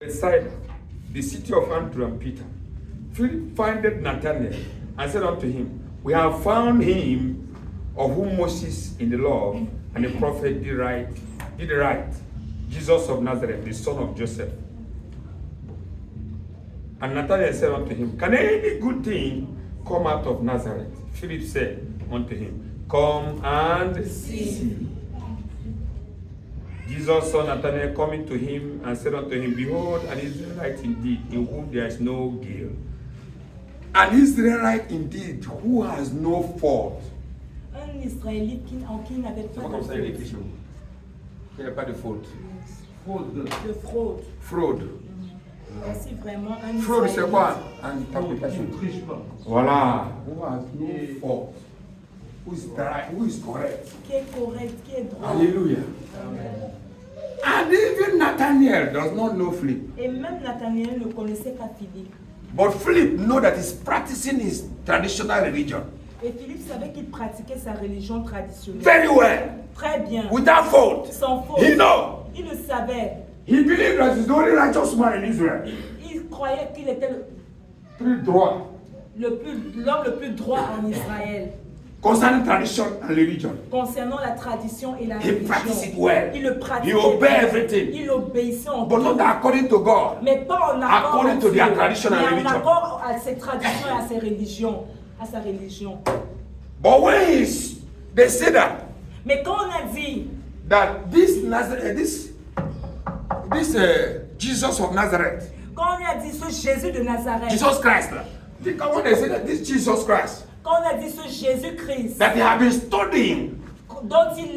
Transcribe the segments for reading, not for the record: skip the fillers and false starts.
Beside the city of Andrew and Peter, Philip findeth Nathanael and said unto him, We have found him of whom Moses in the law and the prophet did write, Jesus of Nazareth, the son of Joseph. And Nathanael said unto him, Can any good thing come out of Nazareth? Philip said unto him, Come and see. Jesus saw Nathanael coming to him and said unto him, Behold, an Israelite indeed, in whom there is no guile. An Israelite indeed, who has no fault. Un Israélite en qui n'avait pas de faute. Il n'y a pas de faute. De fraude. Fraude. Voici vraiment un Fraude, c'est quoi? Voilà. Who has no fault. Who is correct. Qui est correct, qui est droit. Hallelujah. Amen. And even Nathanael does not know Philip. Et même Nathanael ne connaissait pas Philippe. But Philip know that he's practicing his traditional religion. Et Philippe savait qu'il pratiquait sa religion traditionnelle. Very well. Très bien. Without fault. Sans faute. He know. Il le savait. He believed that he's the only righteous man in Israel. Il croyait qu'il était Plus droit. l'homme le plus droit en Israël. Concerning tradition and religion. Concernant la tradition et la He religion. practiced it well. Il le pratiquait. He obeyed everything. Il obéissait en But tout. not according to God. Mais pas en accord According to their tradition and mais en religion. accord à ses traditions et à ses religions, à sa religion. But when they say that Mais quand on a dit Jesus of Nazareth, quand on a dit ce Jésus de Nazareth, Jesus Christ, when they say that this Jesus Christ, quand on a dit ce Jésus-Christ that they have been studying, dont il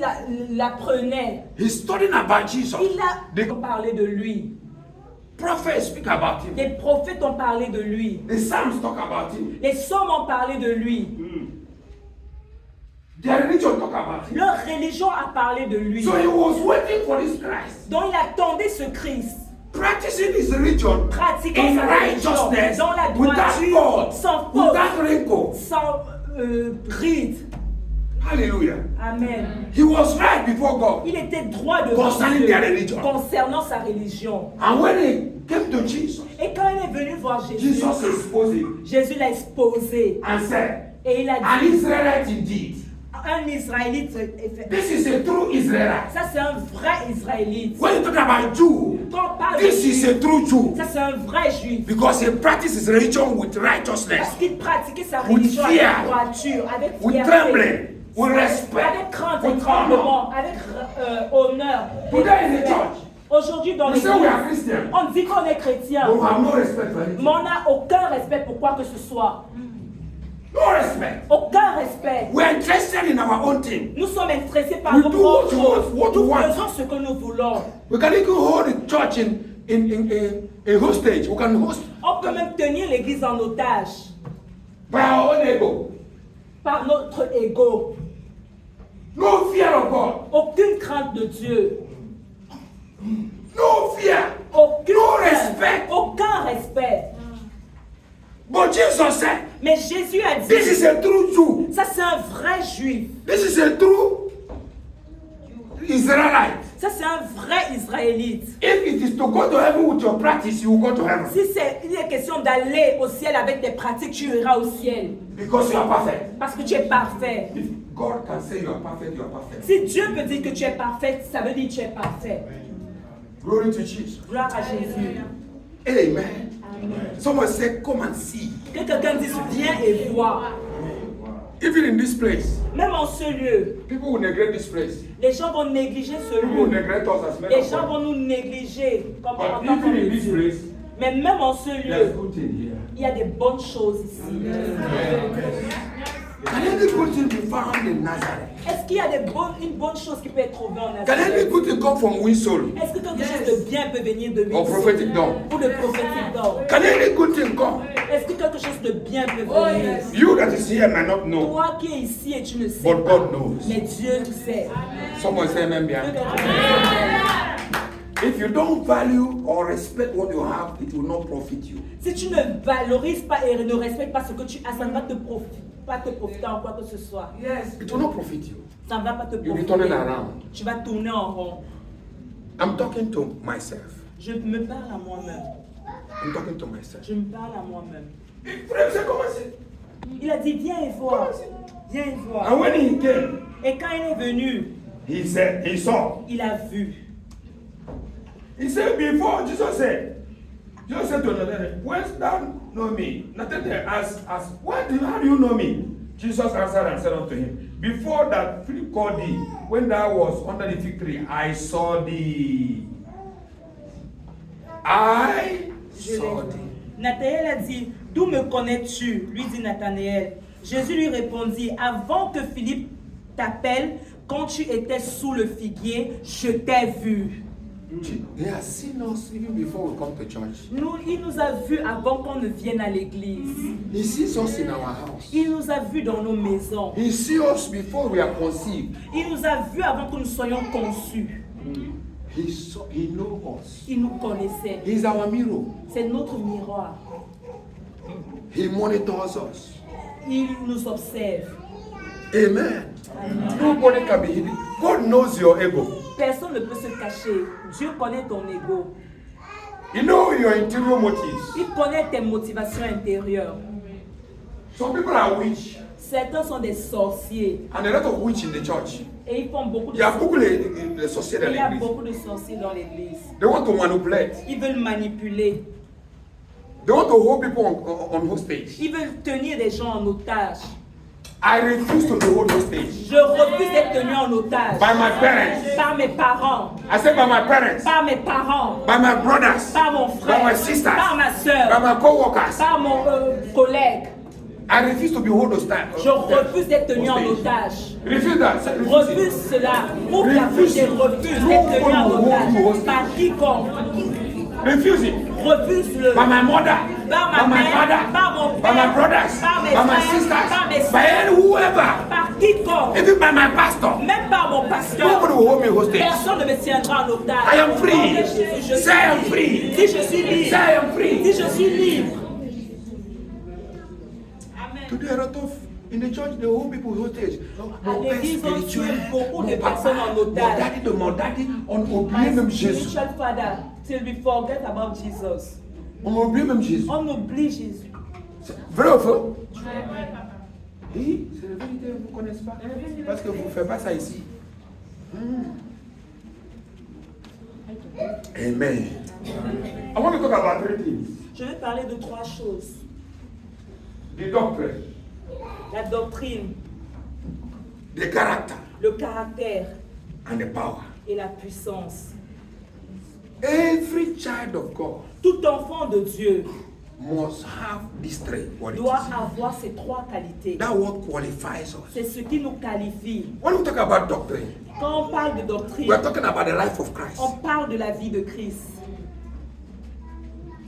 l'apprenait, he's studying about Jesus. il a parlé de lui. Prophets speak about him. Les prophètes ont parlé de lui. The Psalms talk about him. Les psaumes ont parlé de lui. Their religion talk about him. Leur religion a parlé de lui. So he was waiting for this Christ, Donc il attendait ce Christ. practicing his religion Pratiquant in sa religion righteousness, dans la without droiture, fault, sans faute, without wrinkle. sans ride. Hallelujah. Amen. He was right before God. Il était droit devant Concerning Dieu their religion. concernant sa religion. And when he came to Jesus, Et quand il est venu voir Jésus, Jesus exposed him Jésus l'a exposé and said, et il a An dit, Israelite indeed. un Israélite, This is a true Israelite. ça c'est un vrai Israélite. When you talk about Jew, Quand on parle this de is a Juif, true Jew. ça c'est un vrai Juif. Because he practices his religion with Parce righteousness, qu'il pratiquait sa With religion fear, avec droiture, avec with fierté, trembling, with respect, avec crainte et with honor. tremblement, avec honneur. Today in the church, Aujourd'hui dans we l'église, say we are Christians, on dit qu'on est chrétien, but we have no respect for anything. mais on n'a aucun respect pour quoi que ce soit. No respect. Aucun respect. We are interested in our own thing. Nous sommes intéressés par We nos do what propres we want, choses. what we Nous want. faisons ce que nous voulons. We can even hold the church in hostage. We can host On peut même tenir l'église en otage by our own ego. par notre ego. No fear of God. Aucune crainte de Dieu. No fear. Aucune No crainte. respect. Aucun respect. But Jesus said, Mais Jésus a this is dit, a true Jew. ça c'est un vrai juif. This is a true Israelite. Ça c'est un vrai israélite. If it is to go to heaven with your practice, you will go to heaven. Si il est question d'aller au ciel avec tes pratiques, tu iras au ciel. Because you are perfect. Parce que tu es parfait. If God can say you are perfect, you are perfect. Si Dieu peut dire que tu es parfait, ça veut dire que tu es parfait. Glory to Jesus. Gloire à Jésus. Amen. Amen. Someone say, come and see. Que quelqu'un dise viens et vois. Even in this place, Même en ce lieu, people will neglect this place. les gens vont négliger ce People will lieu. neglect us as men Les of gens God. vont nous négliger comme But en tant even in this que place, Mais même en ce there's lieu, good thing here. il y a des bonnes choses ici. Can any good thing be found in Nazareth? Est-ce qu'il y a une bonne chose qui peut être trouvée en Can any Nazareth? good thing come from Winsol Est-ce que quelque chose de bien peut venir de lui? or prophetic dawn? Ou de prophétique d'or? Can any good thing come? Est-ce que quelque chose de bien peut venir? You that is here might not know, Toi qui es ici et tu ne sais but pas. God knows. Mais Dieu le sait. Someone say amen bien. If you don't value or respect what you have, it will not profit you. Si tu ne valorises pas et ne respectes pas ce que tu as, ça ne va pas te profiter en quoi que ce soit. It will not profit you. Ça ne va pas te You'll be profiter. turning around. Tu vas tourner en rond. I'm talking to myself. Je me parle à moi-même. I'm talking to myself. Je me parle à moi-même. Frère, c'est commencé. Il a dit, viens et vois. Viens et vois. And when he came, Et quand il est venu, he said, he saw. il a vu. He said before, Jesus said to Nathanael, whence thou know me? Nathanael asked, how do you know me? Jesus answered and said unto him, before that Philip called thee, when thou was under the fig tree, I saw thee. I saw thee. Nathanaël a dit, d'où me connais-tu? Lui dit Nathanaël. Jésus lui répondit, avant que Philippe t'appelle, quand tu étais sous le figuier, je t'ai vu. He has seen us even before we come to church. Il nous a vus avant qu'on ne vienne à l'église. He sees us in our house. Il nous a vus dans nos maisons. He sees us before we are conceived. Il nous a vus avant que nous soyons conçus. He knows us. Il nous connaissait. He is our mirror. C'est notre miroir. He monitors us. Il nous observe. Amen. Nobody can be hidden. God knows your ego. Personne ne peut se cacher. Dieu connaît ton ego. You know your interior motives. Il connaît tes motivations intérieures. Some people are witch, Certains sont des sorciers. and a lot of witch in the church. Et ils font beaucoup de Il y a beaucoup de sorciers dans Il y a l'église. beaucoup de sorciers dans l'église. They want to manipulate. Ils veulent manipuler. They want to hold people on hostage. Ils veulent tenir des gens en otage. I refuse to be held hostage Je refuse d'être tenu en otage. by my parents. Par mes parents. I said by my parents, Par mes parents. by my brothers, Par mon frère. by my sisters, Par ma by soeur. my co-workers. Par mon collègue. I refuse to be held hostage. Je refuse d'être tenu en otage. Refuse that. Say, refuse it. Refuse cela. Pour la vie, je refuse d'être tenu en otage. Par quiconque. Refuse it. Refuse-le. By my mother, Par ma by my mère, father, par mon by père, my brothers, par mes by my frères, sisters, par mes by any whoever, Par quiconque. even by my pastor. Même par mon pasteur. Nobody will hold me hostage. Personne ne me tiendra en otage. I am Au nom free. de Jésus, je suis Say I am libre. free. Si je suis libre. Say I am free. Si je suis libre. Today, a lot of in the church, they hold people hostage. À l'église, on tue beaucoup de mon personnes papa, en mon otage. daddy, mon daddy, on oublie My même Jésus. spiritual father, till we forget about Jesus. On oublie même Jésus. On oublie Jésus. C'est vrai ou faux? Oui, c'est la vérité, vous ne connaissez pas. Parce que vous ne faites pas ça ici. Amen. I want to talk about three things. Je vais parler de trois choses. The doctrine, La doctrine, the character, le caractère and the power. et la puissance. Every child of God Tout enfant de Dieu must have these three qualities. doit avoir ces trois qualités. That what qualifies us. C'est ce qui nous qualifie. When we talk about doctrine, Quand on parle de doctrine, we are talking about the life of Christ. on parle de la vie de Christ.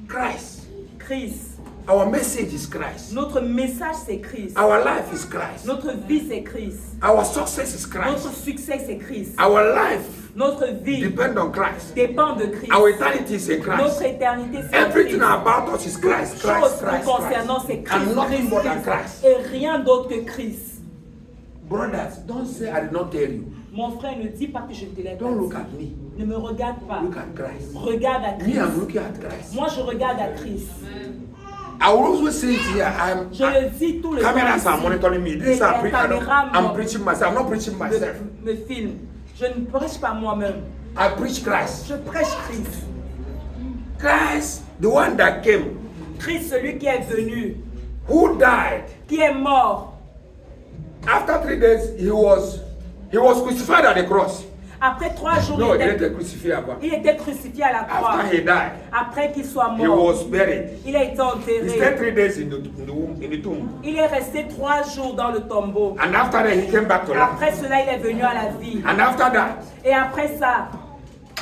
Christ. Christ. Our message is Christ. Notre message, c'est Christ. Our life is Christ. Notre vie, c'est Christ. Our success is Notre Christ. succès, c'est Christ. Our life Notre vie depends on Christ. dépend de Christ. Our eternity is in Notre Christ. éternité, c'est en Everything Christ. about us is Christ, Chose Christ, nous Christ, concernant, c'est Christ. Christ, And nothing Christ, more than Christ. Christ. Et rien d'autre que Christ. Brothers, don't say I did not tell you. Mon frère, ne dis pas que je te l'ai pas Don't look dit. at me. Ne me regarde pas. Look at Christ. Regarde à Me, Christ. I'm looking at Christ. Moi, je regarde à Christ. I will always say it here. Je le dis tout le temps. Cameras are ici. monitoring me. Et This are les caméras I'm preaching myself. I'm not preaching myself. me filment. Je ne prêche pas moi-même. I preach Christ. Je prêche Christ. Christ, the one that came, Christ, celui qui est venu, who died. qui est mort. After 3 days, he was crucified at the cross. Après 3 jours, No, il he était didn't crucify about. Il était crucifié à la croix. After he died, Après qu'il soit he mort, was buried. il a été He enterré. stayed 3 days in the tomb. Il est resté 3 jours dans le tombeau. And after that, he came back to life. Après cela, il est venu à la vie. And after that, Et après ça,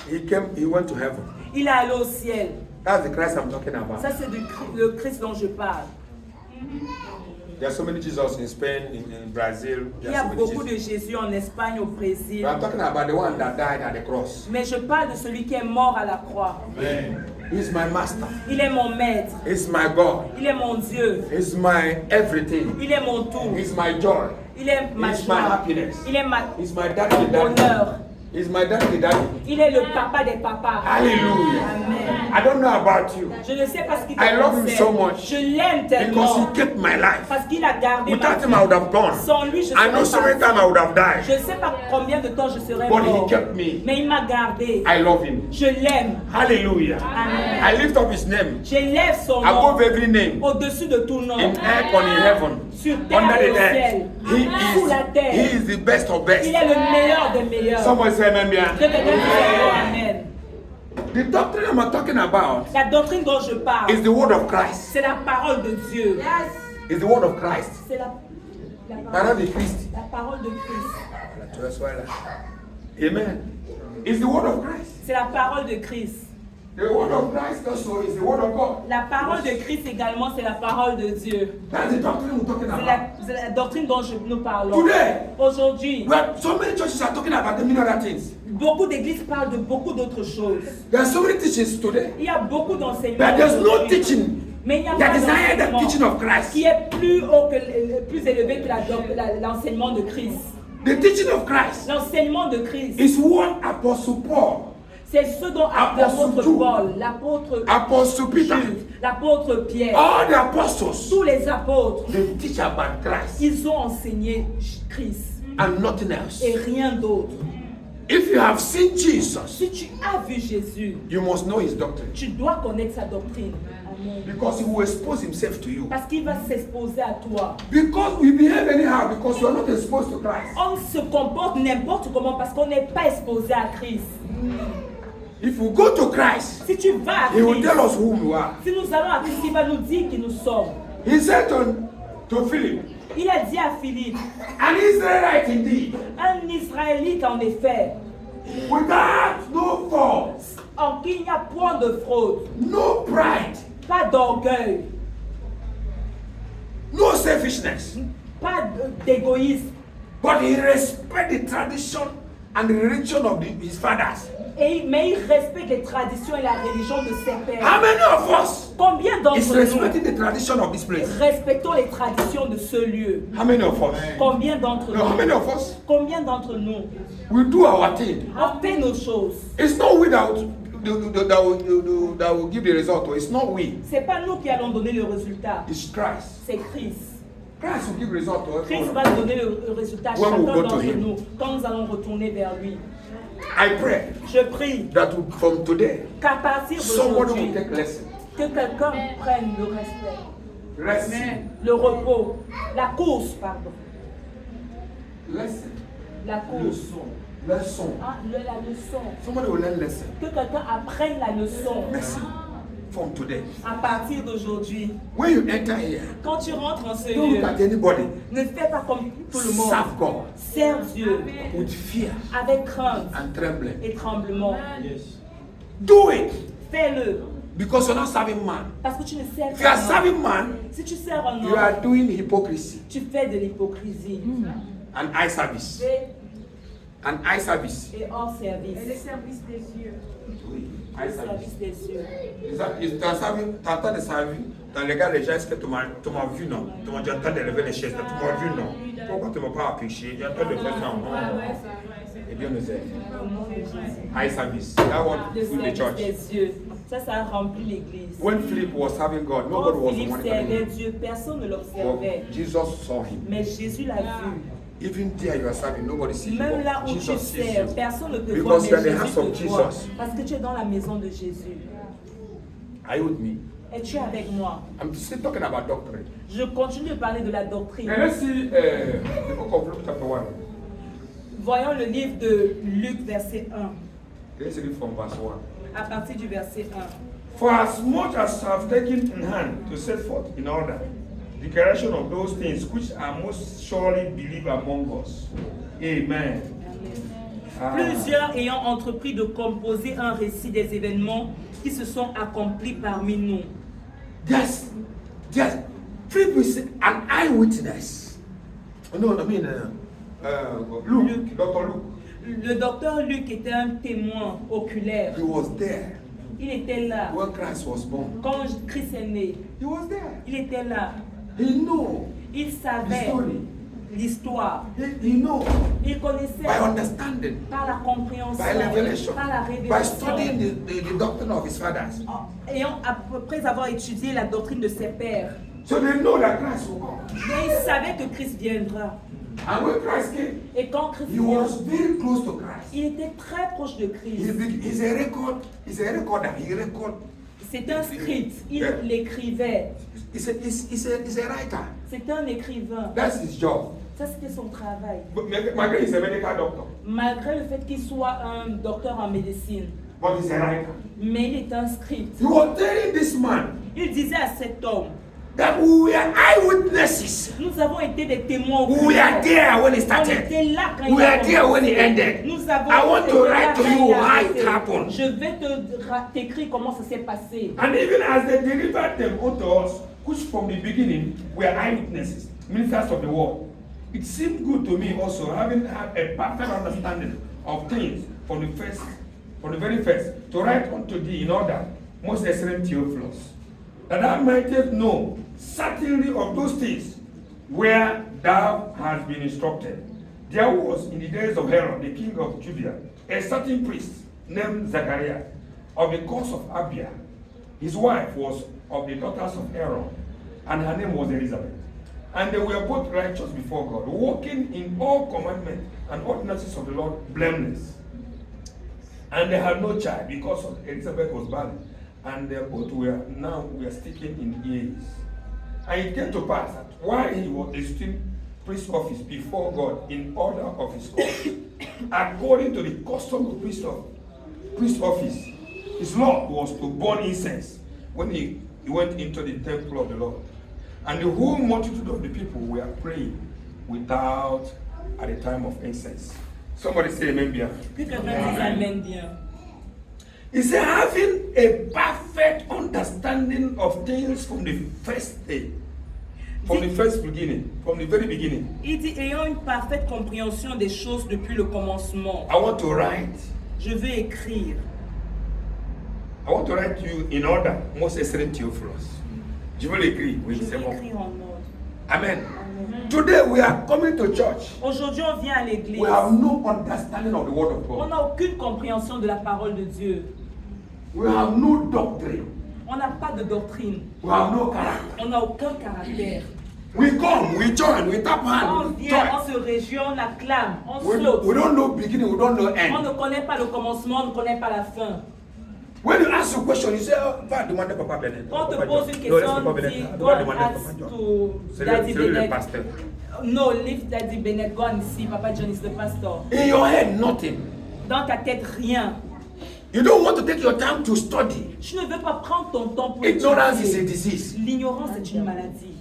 he went to heaven. il est allé au ciel. That's the Christ I'm talking about. Ça, c'est le Christ dont je parle. There are so many Jesus in Spain, in Brazil. Il y a beaucoup de Jésus en Espagne, au Brésil. But I'm talking about the one that died at the cross. Mais je parle de celui qui est mort à la croix. He's my master. Il est mon maître. He's my God. Il est mon Dieu. He's my everything. Il est mon tout. He's my joy. Il est ma He's my joie. happiness. Il est He's my daddy. bonheur. He's my daddy. Il est le papa des papas. Hallelujah. Amen. I don't know about you. Je ne sais pas ce qu'il te I love him concerne. so much. Je l'aime Because tellement. he kept my life. Parce qu'il a gardé ma Without him, vie. I would have gone. Sans lui, je I know so serais many parti. times I would have died. Je ne sais pas combien de temps je serais But he mort. kept me. Mais il m'a gardé. I love him. Je l'aime. Hallelujah. Amen. I lift up his name J'élève son nom above every name. au-dessus de tout nom. In earth or in heaven. Sur terre Under et the au ciel. earth. Sous la terre. He is the best of best. Il est le meilleur des meilleurs. Someone say amen. Que quelqu'un dise amen. The doctrine I'm talking about La doctrine dont je parle, is the word of Christ. c'est la parole de Dieu. Is the word of Christ. C'est la Parole de Christ. parole de Christ. Tu vas soir là. Amen. It's the word of Christ. C'est la parole de Christ. The word of Christ also is the word of God. La parole de Christ également, c'est la parole de Dieu. That's the doctrine we're talking C'est about. la doctrine dont nous parlons. Today, Aujourd'hui, well, so many churches are talking about the many other things. beaucoup d'églises parlent de beaucoup d'autres choses. There are so many teachings today. Il y a beaucoup d'enseignements. But there's no aujourd'hui. teaching Mais il n'y a that pas is higher than the teaching d'enseignement of Christ. qui est plus haut que, plus élevé que l'enseignement de Christ. The teaching of Christ L'enseignement de Christ, is what Apostle Paul, c'est ce dont l'apôtre Jude, Paul, l'apôtre Apostle Peter, Jude, l'apôtre Pierre, all the apostles, tous les apôtres, they teach about Christ ils ont enseigné Christ and nothing else. et rien d'autre. If you have seen Jesus, Si tu as vu Jésus, you must know his doctrine tu dois connaître sa doctrine. Amen. because he will expose himself to you. Parce qu'il va s'exposer à toi. Because we behave anyhow because you are not exposed to Christ. On se comporte n'importe comment parce qu'on n'est pas exposé à Christ. If you go to Christ, Si tu vas à he will Christ, tell us who you are. si nous allons à Christ, il va nous dire qui nous sommes. He said to Philip, Il a dit à Philippe, an Israelite indeed, un Israélite en effet, without no fault, en qui il n'y a point de fraude, no pride, pas d'orgueil, no selfishness, pas d'égoïsme. but he respect the tradition and the religion of his fathers. Mais il respecte les traditions et la religion de ses pères. How many of us Combien is d'entre respecting nous the tradition of this place? respectons les traditions de ce lieu? How many of us? Combien d'entre No, how many nous? of us? Combien d'entre nous? We do our thing. On fait nos choses. It's not we that will give the result. It's not we. C'est pas nous qui allons donner le résultat. It's Christ. C'est Christ. Christ will give result to Christ everyone. va donner le résultat à When we chacun go to d'entre him. nous quand nous allons retourner vers lui. I pray Je prie that from today, qu'à partir somebody d'aujourd'hui, will take lesson. que quelqu'un prenne le respect, Lesson. le repos, la course, pardon, Lesson. la course, Lesson. hein, la leçon, Somebody will learn lesson. que quelqu'un apprenne la leçon Lesson. From today. à partir d'aujourd'hui. When you enter here, Quand tu rentres en ce don't lieu, look at anybody. ne fais pas comme tout le monde. Serve God Sers Dieu with fear avec crainte and trembling. et tremblement. Do it Fais-le because you're not serving man. parce que tu ne sers If you are pas un homme. serving man, Si tu sers un you are homme, doing hypocrisy tu fais de l'hypocrisie and eye service. And eye service. et hors service. Et le service des yeux. Oui, Le eye service. service des yeux. Tu as servi, tu entends de servir dans les gars, les gens, est-ce que tu m'as vu, non? Tu m'as dit en train d'élever les chaises, tu m'as vu, non? Pourquoi tu ne m'as pas approché? J'ai en train de faire ça, non? Et Dieu nous aide. Au nom de Jésus. Eye service. That one Le with the service church. des yeux. Ça a rempli l'église. When Philip was serving God, nobody Quand was Philippe monitoring servait him. Dieu, personne ne l'observait. But Jesus saw him. Mais Jésus l'a vu. Even there you are serving, nobody sees you. Même là but où tu Jesus sees sers, you. personne ne te voit, Because mais you are the Jésus house of te voit. Jesus. Parce que tu es dans la maison de Jésus. Are you with me? Et tu es avec moi. I'm still talking about doctrine. Je continue de parler de la doctrine. And let's see the book of Luke chapter 1. Voyons le livre de Luc, verset 1. Let's read from verse 1. À partir du verset 1. For as much as I have taken in hand to set forth in order the declaration of those things which are most surely believed among us. Amen. Ah. Plusieurs ayant entrepris de composer un récit des événements qui se sont accomplis parmi nous. There's Philip is an eyewitness. No, I mean Luke, Dr. Luke. Le docteur Luc était un témoin oculaire. He was there Il était là. when Christ was born. Quand Christ est né, He was there. il était là. He knew Il the savait story. l'histoire. He know Il connaissait by understanding, par la compréhension, by revelation, par la by révélation. studying the doctrine of his fathers. Après avoir étudié la doctrine de ses pères, So they know that Christ will come. mais ils savaient que Christ viendra. And when Christ came, Et quand Christ he was very close to Christ. il était très proche de Christ. He's a recorder. He record. C'est un script. Il Yeah. l'écrivait. He's a writer. C'est un écrivain. That's his job. Ça, c'était son travail. But Malgré he's a medical doctor, Malgré le fait qu'il soit un docteur en médecine, but he's a writer. mais il est un script. He was telling this man Il disait à cet homme, that we were eyewitnesses. nous avons été des témoins We oculaires. were there when it On started. était là quand We il were a there when it commencé. ended. Nous avons I want été to là write to quand you il a how arrêté. it happened. Je vais t'écrire comment ça s'est passé. And even as they delivered them unto us, which from the beginning were eyewitnesses, ministers of the word, it seemed good to me also, having had a perfect understanding of things from the very first, to write unto thee in order, most excellent Theophilus, that thou mightest know certainly of those things where thou hast been instructed. There was in the days of Herod, the king of Judea, a certain priest named Zachariah, of the course of Abia. His wife was of the daughters of Aaron, and her name was Elizabeth. And they were both righteous before God, walking in all commandments and ordinances of the Lord blameless. And they had no child because of Elizabeth was barren, and they both were sticking in years. And it came to pass that while he was esteemed priest office before God in order of his course, according to the custom of priest office, his law was to burn incense when he went into the temple of the Lord. And the whole multitude of the people were praying without at the time of incense. Somebody say amen bien. Que quelqu'un dise amen bien. He said, having a perfect understanding of things from the first day, from the first beginning, from the very beginning. Il dit, ayant une parfaite compréhension des choses depuis le commencement. I want to write. Je veux écrire. I want to write to you in order, most excellent Theophilus. Je veux l'écrire, oui, Je c'est veux bon. écrire en ordre. Amen. Amen. Today we are coming to church. Aujourd'hui, on vient à l'église. We have no understanding of the word of On God. n'a aucune compréhension de la parole de Dieu. We have no doctrine. On n'a pas de doctrine. We have no character. On n'a aucun caractère. We come, we join, we tap On hand, we vient, on join. se réjouit, on acclame, on We saute. don't know beginning, we don't know On end. ne connaît pas le commencement, on ne connaît pas la fin. When you ask a question, you say, oh, va demander Papa Bennett. Quand on te Papa pose John. une No, let's question, Papa on dit, Bennett. go Va and demander ask Papa John. to C'est Daddy le Bennett. pasteur. No, leave Daddy Bennett, go and see Papa John is the pastor. In your head, nothing. Dans ta tête, rien. You don't want to take your time to study. Tu ne veux pas prendre ton temps pour Ignorance is a étudier. disease. L'ignorance est une maladie.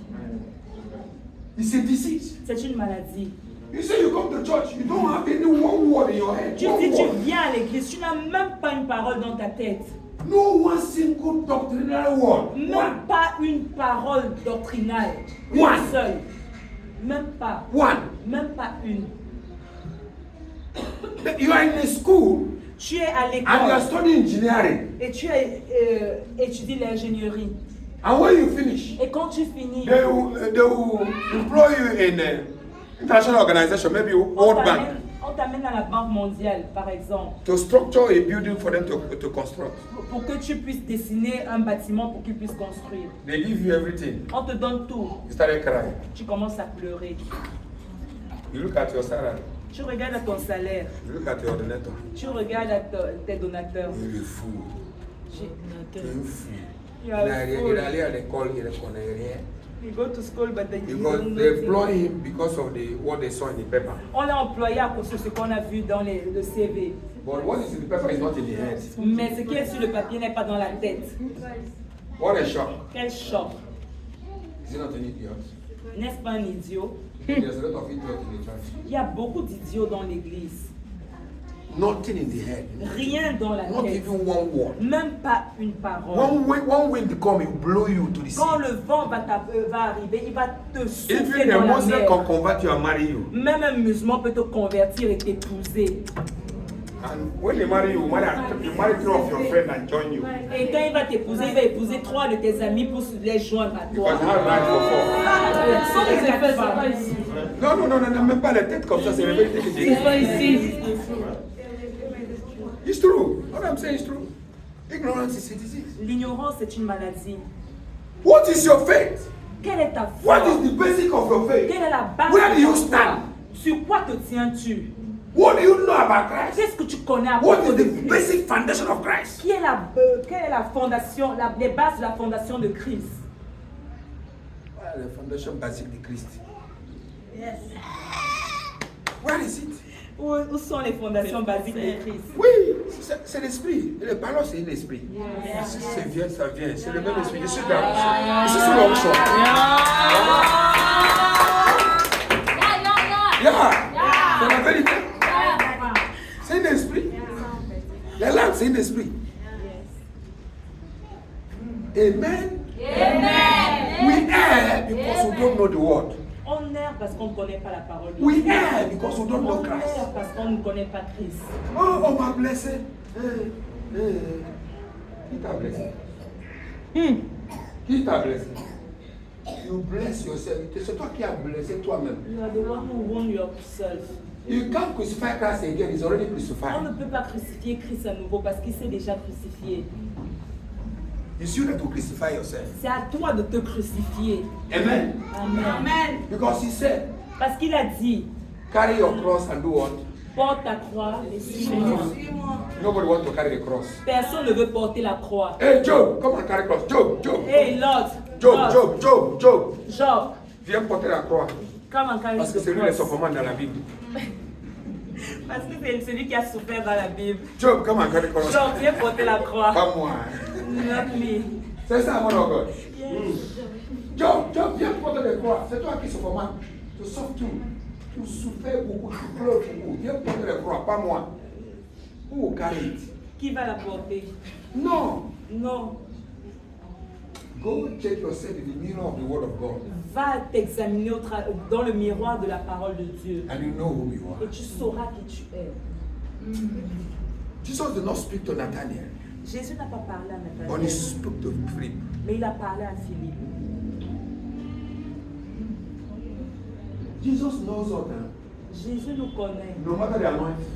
It's a disease. C'est une maladie. You say you come to church, you don't have any one word in your head. Tu One dis, tu word. viens à l'église, tu n'as même pas une parole dans ta tête. No one single doctrinal word. Même One. pas une parole doctrinale. One. Une seule. Même pas. One. Même pas une. You are in a school Tu es à and you are l'école studying engineering. et tu étudies l'ingénierie. And when you finish, Et quand tu finis, they will employ you in an international organization, maybe World Bank, on t'amène à la Banque mondiale, par exemple, to structure a building for them to construct. pour que tu puisses dessiner un bâtiment pour qu'ils puissent construire. They give you everything. On te donne tout. You started crying. Tu commences à pleurer. You look at your salary. Tu regardes à ton salaire. You look at your ordinator. Tu regardes à tes donateurs. You're a fool. Tu- You're a fool. You are a fool. They call him. You go to school, but they Because don't they know employ things. him because of what they saw in the paper. On l'a employé à cause de ce qu'on a vu dans le CV. But what is in the paper is not in the head. Mais ce qui est sur le papier n'est pas dans la tête. What a shock. Quel choc. Is it not an idiot? N'est-ce pas un idiot? There's a lot of idiots in the church. Il y a beaucoup d'idiots dans l'église. Nothing in the head. Rien dans la Not tête. even one word. Même pas une parole. One wind come, it blow you to the sea. Quand le vent va arriver, il va te souffler Even a dans la Muslim mer. can convert you and marry you. Même un musulman peut te convertir et t'épouser. And when they marry you, you marry three of your friends and join you. Et quand il va t'épouser, il va épouser 3 de tes amis pour les joindre à toi. Because I have right for 4. Sans les effets, c'est pas ici. Non, même pas la tête comme ça, c'est la vérité que j'ai dit. C'est pas ici. It's true. What I'm saying is true. Ignorance is a disease. L'ignorance est une maladie. What is your faith? Quelle est ta foi? What is the basic of your faith? Quelle est la base Where do de you ta foi? stand? Sur quoi te tiens-tu? What do you know about Christ? Qu'est-ce que tu connais à What propos is de the Christ? basic foundation of Christ? Quelle est la fondation, les bases de la fondation de Christ? Well, the foundation basic de Christ. Yes. Where is it? Où sont les fondations basiques de Christ? Oui, c'est l'esprit. Le ballon, c'est l'esprit. C'est vient, ça vient. C'est le même esprit. Je suis là. Je suis sur l'onction. C'est la vérité. C'est un esprit. La langue, c'est un esprit. Amen. We err because we don't know the word. On erre parce qu'on ne connaît pas la parole de We Dieu. err because we don't know On Christ. erre parce qu'on ne connaît pas Christ. Oh, on m'a blessé. Qui t'a blessé? Qui t'a blessé? You bless yourself. C'est toi qui as blessé toi-même. You are the one who wound yourself. You can't crucify Christ again. He's already On crucified. ne peut pas crucifier Christ à nouveau parce qu'il s'est déjà crucifié. It's you that will crucify yourself. C'est à toi de te crucifier. Amen. Amen. Because he said, Parce qu'il a dit, carry your cross and do what? porte ta croix et suis-moi. Nobody wants to carry the cross. Personne ne veut porter la croix. Hey, Job, come and carry the cross. Job. Hey Lord, Job, Viens porter la croix. come and carry Parce que the c'est lui le cross. sauvement dans la Bible. Parce que c'est celui qui a souffert dans la Bible. Job, come and carry the cross. Job, viens porter la croix. Pas moi. Not me. C'est ça, mon God. Job, viens porter la croix. C'est toi qui sauvement. Tu sauves tout. Tu souffres beaucoup, tu pleures beaucoup. Viens porter la croix, pas moi. Who will carry it? Qui va la porter? Non. Non. Go check yourself in the mirror of the word of God. Va t'examiner dans le miroir de la parole de Dieu. And you know who you Et are. tu sauras qui tu es. Jesus did not speak to Nathaniel, Jésus n'a pas parlé à but he Nathanaël, spoke to Philip. mais il a parlé à Philippe. Jesus knows all that. Jésus nous connaît. No matter the anointing.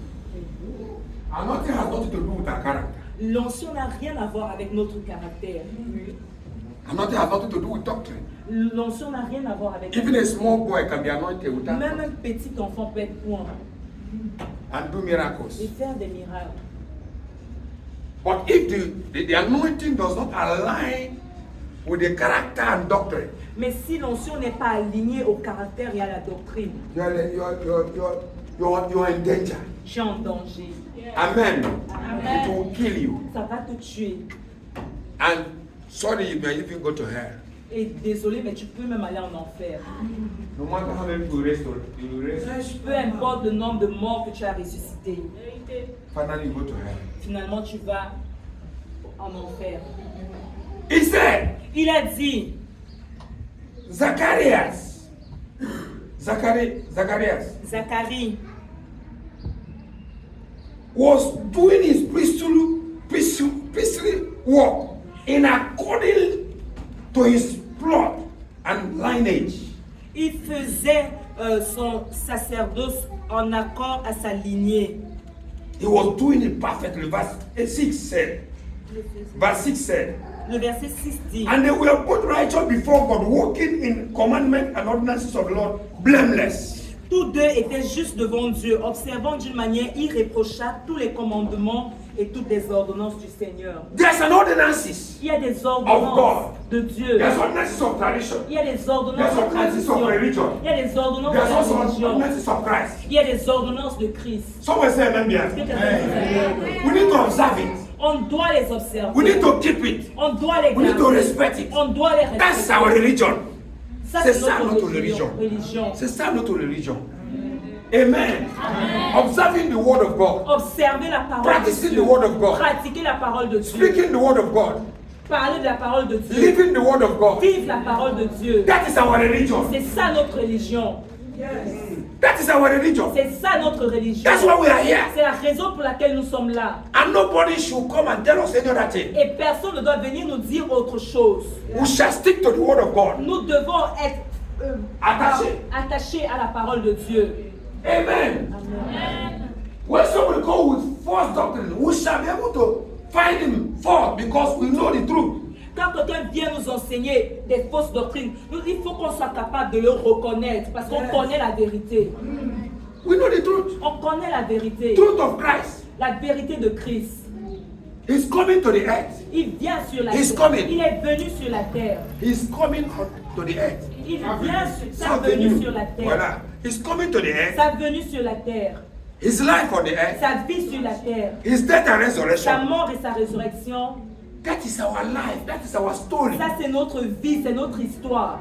Anointing has nothing to do with our character. L'onction n'a rien à voir avec notre caractère. Anointing has nothing to do with doctrine. L'onction n'a rien à voir avec Even a small boy can be anointed without Même un petit enfant peut être point and do et miracles. faire des miracles. But if the anointing does not align with the character and doctrine, Mais si l'onction n'est pas alignée au caractère et à la doctrine, you're in danger. tu es en danger. Amen. Amen. It will kill you. Ça va te tuer. And sorry, you may even go to hell. Et désolé, mais tu peux même aller en enfer. No matter how many you raise, Peu importe le nombre de morts que tu as ressuscité, finally you go to hell. finalement tu vas en enfer. He said, Il a dit, Zacharias, Zacharie was doing his priestly work in according to his blood and lineage. il faisait son sacerdoce en accord à sa lignée. He was doing it perfectly. Verse 6 said. Le verset 6 dit, And they were both righteous before God, walking in commandments and ordinances of the Lord, blameless. tous deux étaient justes devant Dieu, observant d'une manière irréprochable tous les commandements et toutes les ordonnances du Seigneur. There's an ordinances. Il y a des God. ordonnances de Dieu. There's ordinances of tradition. Il y a des ordonnances There's de ordinances of tradition. religion. Il y a des ordonnances There's de also religion. ordinances of Christ. Il y a des ordonnances de Christ. Someone say amen bien. We need to observe it. On doit les observer. We need to keep it. On doit les We need to garder. respect it. On doit les That's respecter. our religion. Ça, C'est c'est ça notre notre religion. religion. C'est ça notre religion. Amen. Observing the word of God. Observer la parole Practicing de the Dieu. word of God. Pratiquer la parole de Dieu. Speaking the word of God. Parler de la parole de Dieu. Living the word of God. Vivre la parole de Dieu. That is our religion. C'est ça notre religion. That is our religion. C'est ça notre religion. That's why we are here. C'est la raison pour laquelle nous sommes là. And nobody should come and tell us any other thing. Et personne ne doit venir nous dire autre chose. We shall stick to the word of God. Nous devons être attachés à la parole de Dieu. Amen. Amen. When somebody comes with false doctrine, we shall be able to find him false because we know the truth. Quand quelqu'un vient nous enseigner des fausses doctrines, il faut qu'on soit capable de le reconnaître parce qu'on connaît la vérité. We know the truth. On connaît la vérité. Truth of Christ. La vérité de Christ. He's coming to the earth. Il vient sur la He's terre. coming. Il est venu sur la terre. He's coming to the earth. Il vient sa venue sur la terre. Voilà. He's coming to the earth. Sa venue sur la terre. His life on the earth. Sa vie sur la terre. His death and Sa resurrection. mort et sa résurrection. That is our life. That is our story. Ça, c'est notre vie, c'est notre histoire.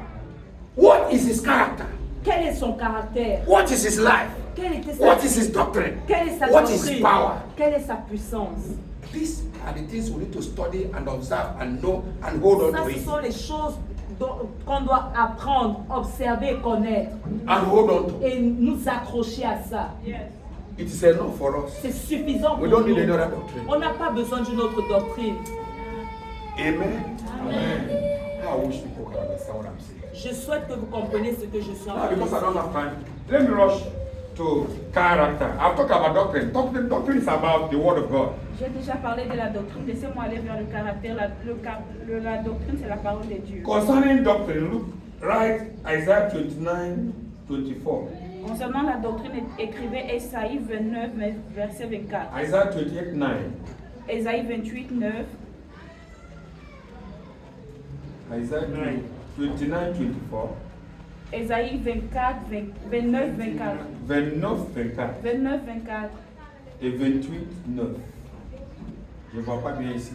What is his character? Quel est son caractère? What is his life? Quelle était sa What vie? is his doctrine? Quelle est sa What is his doctrine? power? Quelle est sa puissance? These are the things we need to study and observe and know and hold on Ça, to ce it. sont les choses qu'on doit apprendre, observer, connaître And hold on to. et nous accrocher à ça. It is enough for us. C'est suffisant pour We don't nous. need another doctrine. On n'a pas besoin d'une autre doctrine. Amen. Amen. I wish people can understand what I'm saying. Je souhaite que vous compreniez ce que je suis en Now, train de because I dire. don't have time, let me rush to character. I've talked about doctrine. Doctrine is about the word of God. J'ai déjà parlé de la doctrine, laissez-moi aller vers le caractère. La doctrine, c'est la parole de Dieu. Concerning doctrine, look, right, Isaiah 29, 24. Concernant la doctrine, écrivez Esaïe 29, verset 24. Isaiah 28, 9. Esaïe 28, 9. Isaiah 29, 24. Esaïe 24, 29, 24. 29, 24. 29, 24. Et 28, 9. Je ne vois pas bien ici.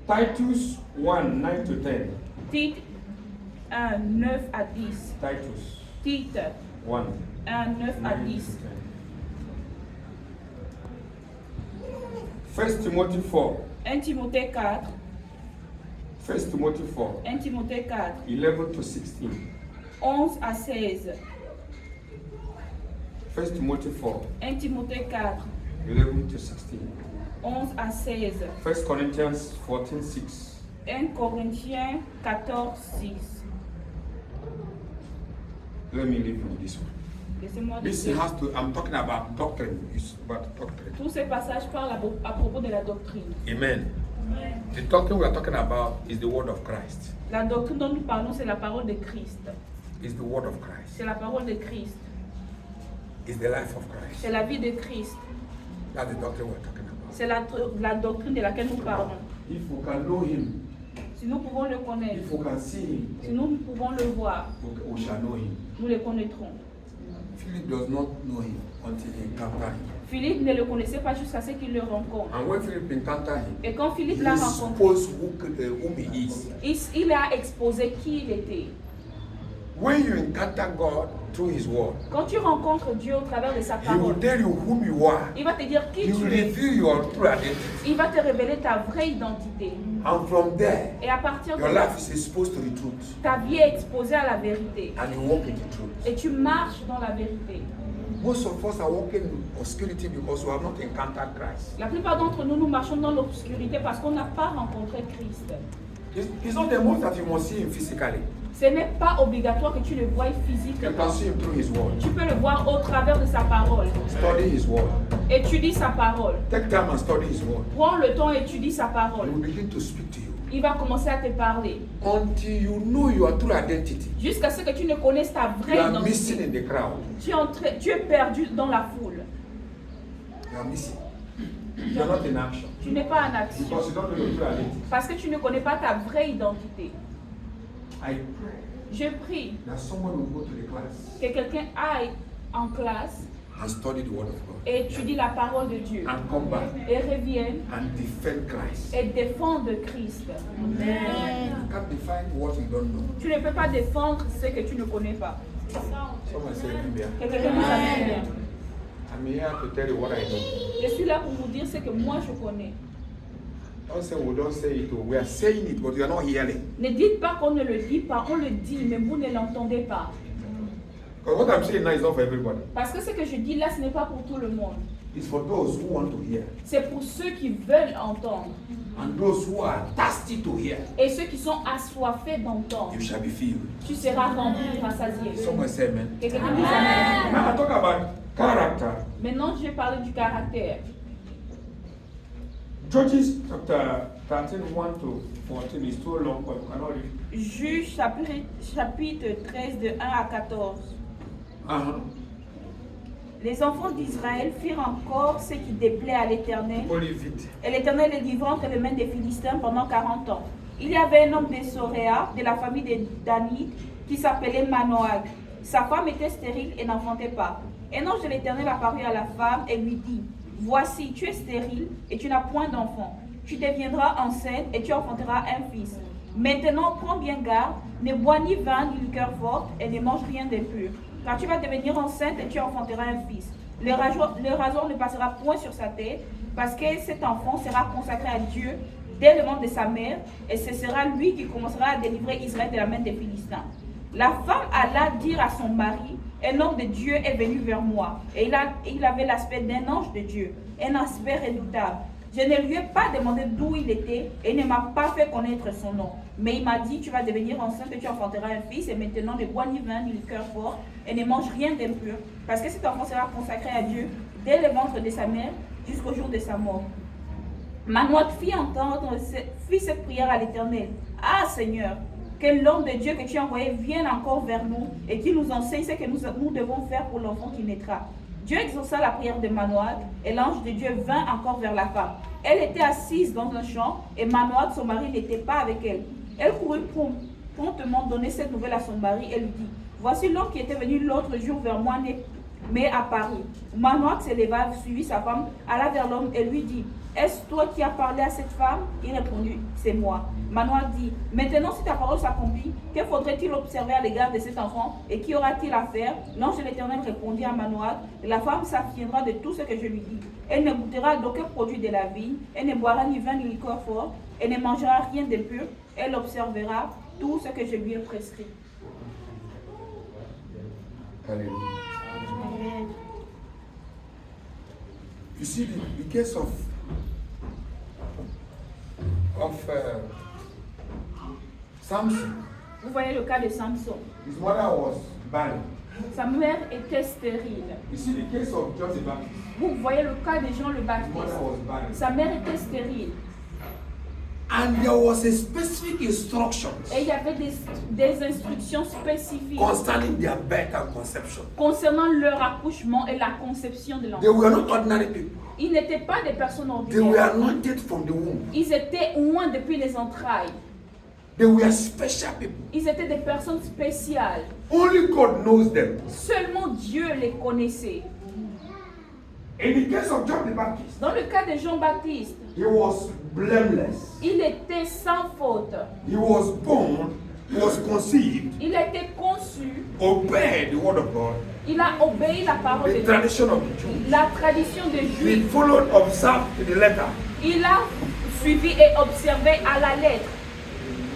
Titus 1, 9 to 10. Tite 1, 9 à 10. Titus Tite 1, 1, 9 à 9 10. to 10. 1 Timothy 4. 1 Timothée 4. 1 Timothy 4. 1 Timothée 4. 11 to 16. 11 à 16. 1 Timothy 4. 1 Timothée 4. 11 to 16. 11 à 16. 1 Corinthians 14, 6. 1 Corinthiens 14, 6. Let me leave you with this one. Laissez-moi This dire. has to, I'm talking about doctrine. It's about doctrine. Tous ces passages parlent à propos de la doctrine. Amen. The doctrine we are talking about is the word of Christ. La doctrine dont nous parlons, c'est la parole de Christ. It's the word of Christ. C'est la parole de Christ. It's the life of Christ. C'est la vie de Christ. That's the doctrine we're talking about. C'est la doctrine de laquelle nous parlons. If we can know him, Si nous pouvons le connaître, if we can see him, si nous pouvons le voir, we shall know him. nous le connaîtrons. Philip does not know him until he encountered him. Philippe ne le connaissait pas jusqu'à ce qu'il le rencontre. And when Philip encountered him, Et quand Philippe he l'a rencontré, exposed whom he is. il a exposé qui il était. When you encounter God through his word, Quand tu rencontres Dieu au travers de sa he will parole, tell you whom you are. il va te dire qui He will tu es. reveal your true identity. Il va te révéler ta vraie identité. And from there, Et à partir de your là, life is exposed to the truth. ta vie est exposée à la vérité. And you walk in the truth. Et tu marches dans la vérité. Most of us are walking in obscurity because we have not encountered Christ. La plupart d'entre nous, nous marchons dans l'obscurité parce qu'on n'a pas rencontré Christ. It's not the most that you must see him physically. Ce n'est pas obligatoire que tu le voies You physiquement. can see him through his word. Tu peux le voir au travers de sa parole. Study his word. Étudie sa parole. Take time and study his word. Prends le temps et étudie sa He parole. will begin to speak to you. Il va commencer à te parler. Until you know your true identity, Jusqu'à ce que tu ne connaisses ta you vraie are missing identité. in the crowd. Tu es perdu dans la foule. You are missing. You are not in action. Tu n'es pas en action. Because you don't know your true identity. Parce que tu ne connais pas ta vraie identité. I pray Je prie that someone will go to the class que quelqu'un aille en classe and study the word of God. et étudie la parole de Dieu. And come back Et revienne and defend Christ. et défende Christ. You can't define what you don't know. Tu ne peux pas défendre ce que tu ne connais pas. Someone say amen. Que quelqu'un nous amène. I'm here to tell you what I know. Je suis là pour vous dire ce que moi je connais. Don't say we don't say it. We are saying it, but you are not hearing. Ne dites pas qu'on ne le dit pas, on le dit, mais vous ne l'entendez pas. Because what I'm saying now is not for everybody. Parce que ce que je dis là, ce n'est pas pour tout le monde. It's for those who want to hear. C'est pour ceux qui veulent entendre. And those who are thirsty to hear. Et ceux qui sont assoiffés d'entendre. You shall be filled. Tu seras rempli, rassasié. Someone say amen. Quelqu'un dit amen. Now I talk about character. Maintenant, je vais parler du caractère. Judges chapter 13, 1 to 14 is too long, but you cannot read. Juge chapitre 13 de 1 à 14. Les enfants d'Israël firent encore ce qui déplaît à l'Éternel. Only vite. Et l'Éternel les livra entre les mains des Philistins pendant 40 ans. Il y avait un homme de Soréa, de la famille des Danites, qui s'appelait Manoag. Sa femme était stérile et n'enfantait pas. Un ange de l'Éternel apparut à la femme et lui dit: Voici, tu es stérile et tu n'as point d'enfant. Tu deviendras enceinte et tu enfanteras un fils. Maintenant, prends bien garde, ne bois ni vin ni liqueur forte et ne mange rien d'impur. Car tu vas devenir enceinte et tu enfanteras un fils. Le rasoir ne passera point sur sa tête, parce que cet enfant sera consacré à Dieu dès le ventre de sa mère, et ce sera lui qui commencera à délivrer Israël de la main des Philistins. La femme alla dire à son mari: Un homme de Dieu est venu vers moi, et il avait l'aspect d'un ange de Dieu, un aspect redoutable. Je ne lui ai pas demandé d'où il était, et il ne m'a pas fait connaître son nom. Mais il m'a dit: Tu vas devenir enceinte et tu enfanteras un fils, et maintenant ne bois ni vin ni liqueur fort, et ne mange rien d'impur, parce que cet enfant sera consacré à Dieu dès le ventre de sa mère jusqu'au jour de sa mort. Manoah fit cette prière à l'Éternel: Ah Seigneur, que l'homme de Dieu que tu as envoyé vienne encore vers nous et qu'il nous enseigne ce que nous devons faire pour l'enfant qui naîtra. Dieu exauça la prière de Manoah, et l'ange de Dieu vint encore vers la femme. Elle était assise dans un champ, et Manoah, son mari, n'était pas avec elle. Elle courut promptement donner cette nouvelle à son mari et lui dit: Voici l'homme qui était venu l'autre jour vers moi m'est apparu. Manoah se leva, suivit sa femme, alla vers l'homme et lui dit: Est-ce toi qui as parlé à cette femme? Il répondit: C'est moi. Manoah dit: Maintenant, si ta parole s'accomplit, que faudrait-il observer à l'égard de cet enfant, et qu'y aura-t-il à faire? L'ange de l'Éternel répondit à Manoah: La femme s'abstiendra de tout ce que je lui dis. Elle ne goûtera d'aucun produit de la vigne, elle ne boira ni vin ni liqueur fort, elle ne mangera rien d'impur, elle observera tout ce que je lui ai prescrit. Hallelujah. You see the case of Samson. Vous voyez le cas de Samson. His mother was barren. Sa mère était stérile. You see the case of John the Baptist. Vous voyez le cas de Jean le His Baptiste. mother was barren. Sa mère était stérile. And there was a specific instructions Et il y avait des instructions spécifiques concerning their birth and conception. concernant leur accouchement et la conception de They l'enfant. were not ordinary people. Ils n'étaient pas des personnes They were ordinaires. anointed from the womb. Ils étaient loin depuis les entrailles. They were special people. Ils étaient des personnes spéciales. Only God knows them. Seulement Dieu les connaissait. In the case of John the Baptist, Dans le cas de Jean-Baptiste, he was blameless. il était sans faute. He was born, he was conceived, Il a été conçu. obeyed the word of God, Il a obéi la parole de the Dieu. tradition of the Jews. La tradition des He Juifs. followed, observed to the letter. Il a suivi et observé à la lettre.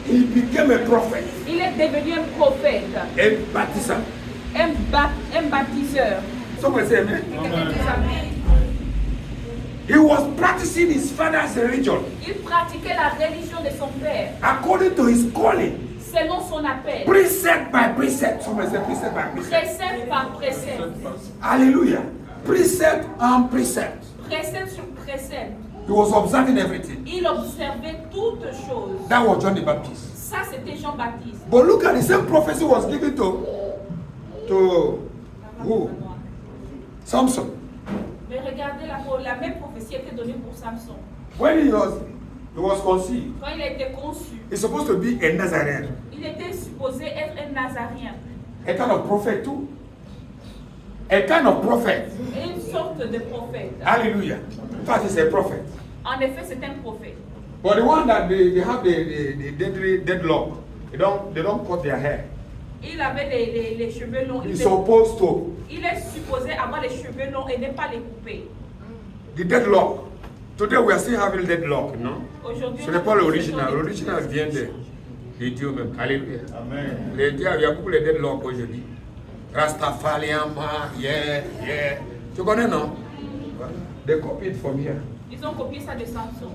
He became a prophet, Il est devenu un prophète, a baptist. un baptiseur. Someone say amen. He was practicing his father's religion Il pratiquait la religion de son père, according to his calling, selon son appel, precept by precept. Someone say precept by precept. précepte par précepte, Hallelujah. Precept and precept. précepte sur précepte. He was observing everything. Il observait toutes choses. That was John the Baptist. Ça, c'était Jean-Baptiste. But look at the same prophecy was given to who? Samson. Mais regardez, la même prophétie était donnée pour Samson. When he was conceived, Quand il a été conçu, he's supposed to be a Nazarene, il était supposé être un Nazarien. a kind of prophet too. A kind of prophet. Et une sorte de prophète. Hallelujah. In fact, he's a prophet. En effet, c'est un prophète. But the one that they have the deadlock, they don't cut their hair. Il avait les cheveux longs. He's supposed to. Il est supposé avoir les cheveux longs et ne pas les couper. The deadlock. Today we are still having deadlock, non? Aujourd'hui, Ce n'est pas l'original. L'original vient de Dieu même. Alléluia. Amen. Les dieux, il y a beaucoup de deadlock aujourd'hui. Rastafariama, yeah. Tu connais, non? They copied from here. ils ont copié ça de Samson.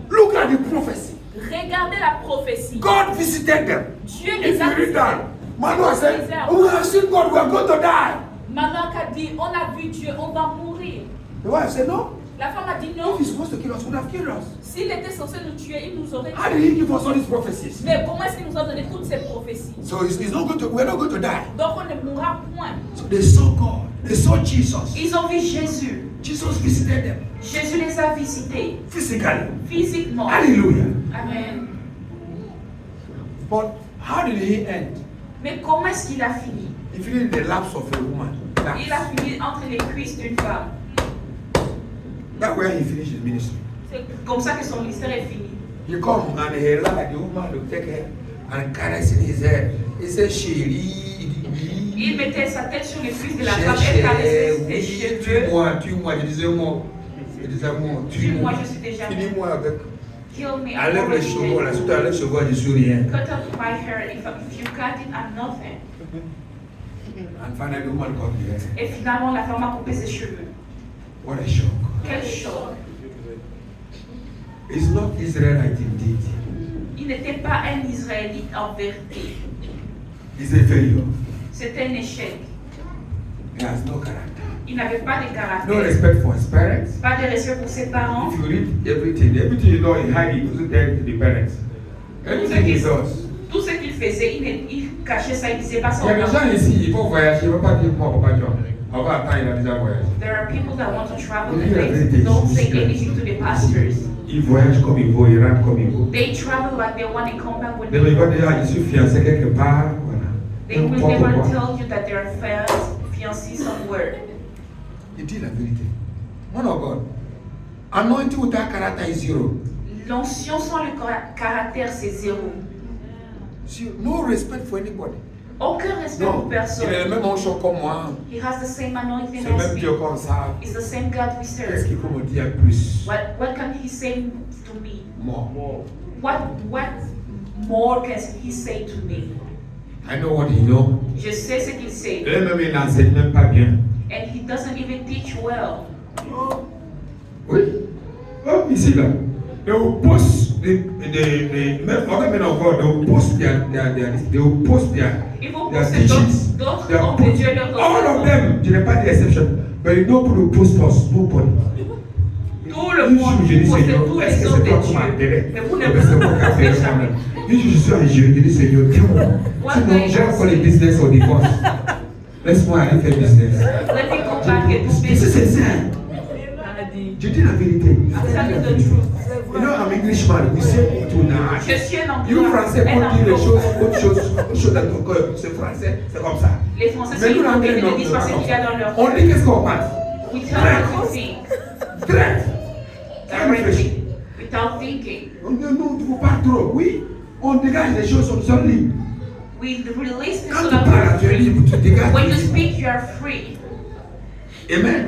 Look at the prophecy. Regardez la prophétie. God visited them. Dieu les If a you read visités. that, Manoah said, we have seen God, we are going to die. Manoach a dit, on a vu Dieu, on va mourir. The wife said, no. La femme a dit non. If he's supposed to kill us, he would have killed us. S'il était censé nous tuer, il nous aurait How tués. did he give us all these prophecies? Mais comment est-ce qu'il nous a donné toutes ces prophéties? So he's not going to, we're not going to die. Donc on ne mourra point. So they saw God. They saw Jesus. Ils ont vu Jésus. Jesus visited them Jésus les a visités physically. physiquement. Hallelujah. Amen. But how did he end? Mais comment est-ce qu'il a fini? He finished in the laps of a woman. Il a fini entre les cuisses d'une femme. That's where he finished his ministry. C'est comme ça que son ministère est fini. He come and he allowed the woman to take her and caressing his head. He said, Il mettait sa tête sur les cuisses de la femme, elle caressait ses cheveux. Tue-moi, je disais moi. Je disais moi, Tue-moi, je suis déjà mort. Finis-moi avec. Kill me. Enlève les chevaux, là, si tu enlèves les chevaux, je suis rien. Cut off my hair. If you cut it, I'm nothing. And finally, the woman cut the hair. Et finalement, la femme a coupé ses cheveux. What a shock. Quel choc. It's not Israelite indeed. Il n'était pas un Israélite en vérité. He's a failure. C'était un échec. He has no character. Il n'avait pas de No caractère. respect for his parents. Pas de respect pour ses parents. If you read everything you know, he hide it, doesn't tell the parents. Everything he does. Tout ce qu'il faisait, il cachait ça, il disait pas ça. Il y a des gens ici, ils vont voyager, ils ne vont pas dire moi, Papa John. On va attendre, il a déjà voyagé. There are people that want to travel Oui, and la they vérité, don't c'est say sûr. anything to the pastors. Ils voyagent comme ils vont, ils rentrent comme ils vont. They travel like they want to come back when Mais ils vont dire, je suis fiancé quelque part, voilà. they will N'importe never quoi. tell you that they are fiancés somewhere. Il dit la vérité. Man of God, anointing without character is zero. L'onction sans le caractère, c'est zéro. No respect for anybody. Aucun respect Non, pour personne. il est le même onction comme moi. He has the same anointing C'est le as même Dieu me. comme ça. It's the same God we Qu'est-ce serve. qu'il peut me dire plus? What can he say to me? More. What more can he say to me? I know what he know. Je sais ce qu'il sait. Lui-même, il n'enseigne même pas bien. And he doesn't even teach well. Oui. Oh, ici là. They will post même other men of God, they will post Ils vont their poster teachings. d'autres Their hommes de Dieu leur all of them, je n'ai pas dit exception. But you know who post us, nobody. Tout le monde Je dis poste Seigneur, tous est-ce les que hommes c'est toi qui de m'as Dieu. appelé? Mais vous ne Ou bien c'est moi qui ai fait pouvez le jamais. problème? Je suis en Jésus, je dis Seigneur, dis-moi. Sinon, j'ai encore les business au divorce. Laisse-moi aller faire business. Let me go back and do C'est business. sincère. Je dis la vérité. I'm telling the truth. You know, I'm Englishman. We say tonight. Je suis un anglais. You français, Un pour dire les anglo. choses, autre chose dans ton cœur. C'est français, c'est comme ça. Les Français, Mais c'est nous, l'anglais, ils non, ne disent pas c'est ce pas qu'il y a comme dans leur ça. On dit qu'est-ce qu'on pense. We tell what we think. Direct. Directly. Without thinking. Non, tu ne faut pas trop. Oui, on dégage les choses, on sont libres. We release this Quand so tu that parles, tu we're es free. libre, tu dégages. When you les choses. speak, you are free. Amen.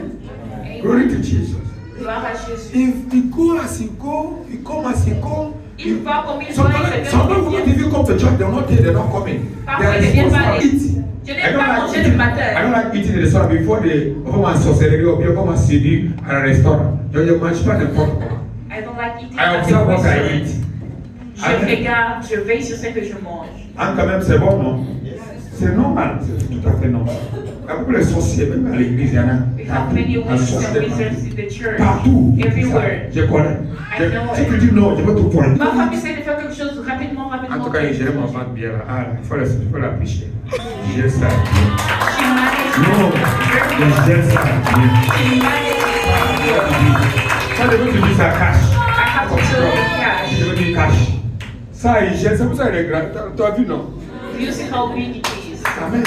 Glory to Jesus. Gloire à Jésus. Il court à Siko, il come à Siko. Il va comme il va, il Some people vient. if you come to church, they're not here, they're not coming. Parfois, They are ils ne viennent supposed pas. to eat. Je n'ai pas mangé le I matin. don't like eating in the restaurant before they come and sorcellerie ou bien come and séduire à un restaurant. Je ne mange pas n'importe quoi. I don't like eating I at the observe what I restaurant. eat. Je regarde, je veille sur ce que je mange. Ah, quand même, c'est bon, non? C'est normal, c'est tout à fait normal. Il y a beaucoup de sorciers, même à l'église, il y en a. We have many Un witches sorcier and wizards in the church. partout. Everywhere. Je connais. I know Si it. tu dis non, je vais tout prendre. Ma femme essaie de faire quelque chose rapidement, En rapidement. tout cas, il gère ma vente bien là. Ah, il faut la picher. Je gère ça. She manages. Non, je gère ça bien. She manages. Ça, je veux que tu dises ça cash. I have to tell the cash. Je veux dire cash. Ça, il gère, c'est pour ça qu'il est grand. Tu as vu, non? Do you see how big it is? Amen.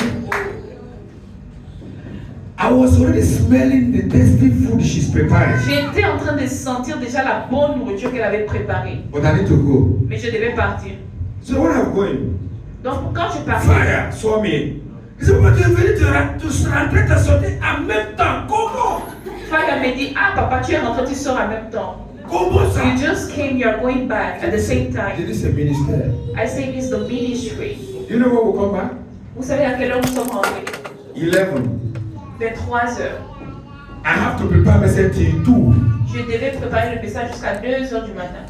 I was already smelling the tasty food she's preparing. J'étais en train de sentir déjà la bonne nourriture qu'elle avait préparée. But I need to go. Mais je devais partir. So when I'm going, Donc quand je partais, fire saw me. Il dit, pourquoi tu es venu te rentrer, te sortir en même temps? Comment? Father me dit, ah papa, tu es rentré, tu sors en même temps. Comment ça? You just came, you are going back at the same time. This is a minister. I say it's the ministry. You know when we come back? Vous savez à quelle heure nous sommes rentrés? 11. Vers 3 heures. I have to prepare myself till 2. Je devais préparer le message jusqu'à 2 heures du matin.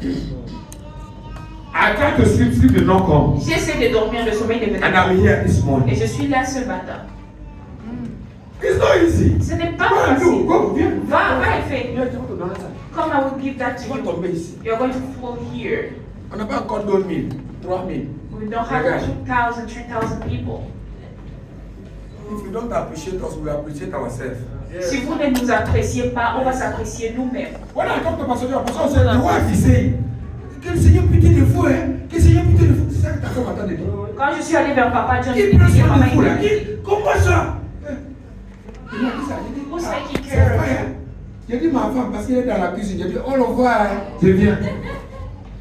I try to sleep, sleep did not come. J'essaie de dormir, le sommeil ne venait And pas. I'm here this Et morning. je suis là ce matin. It's not easy. Ce n'est pas Go and do. facile. Go, viens. Va et fais. Viens, tu vas te donner ça. Come, I will give that to Tu vas you. tomber ici. You're going to fall here. On n'a pas encore 2 000, 3 000. We don't have Regarde. 2,000, 3,000 people. If you don't appreciate us, we appreciate ourselves. Si vous ne nous appréciez pas, on va s'apprécier nous-mêmes. When I talk to Pastor Joe, Pastor said, the wife is saying, que le Seigneur pitié de vous, hein. Que le Seigneur pitié de vous. C'est ça que ta femme m'attend de dire. Quand je suis allée vers Papa John, je Qui lui ai prend dit, soin Maman, de vous là? il Qui? Comment ça? Il m'a dit ça. J'ai dit, Who's ah, taking c'est care of vrai, you? hein. J'ai dit ma femme parce qu'elle est dans la cuisine. J'ai dit, on le voit, hein. Je viens.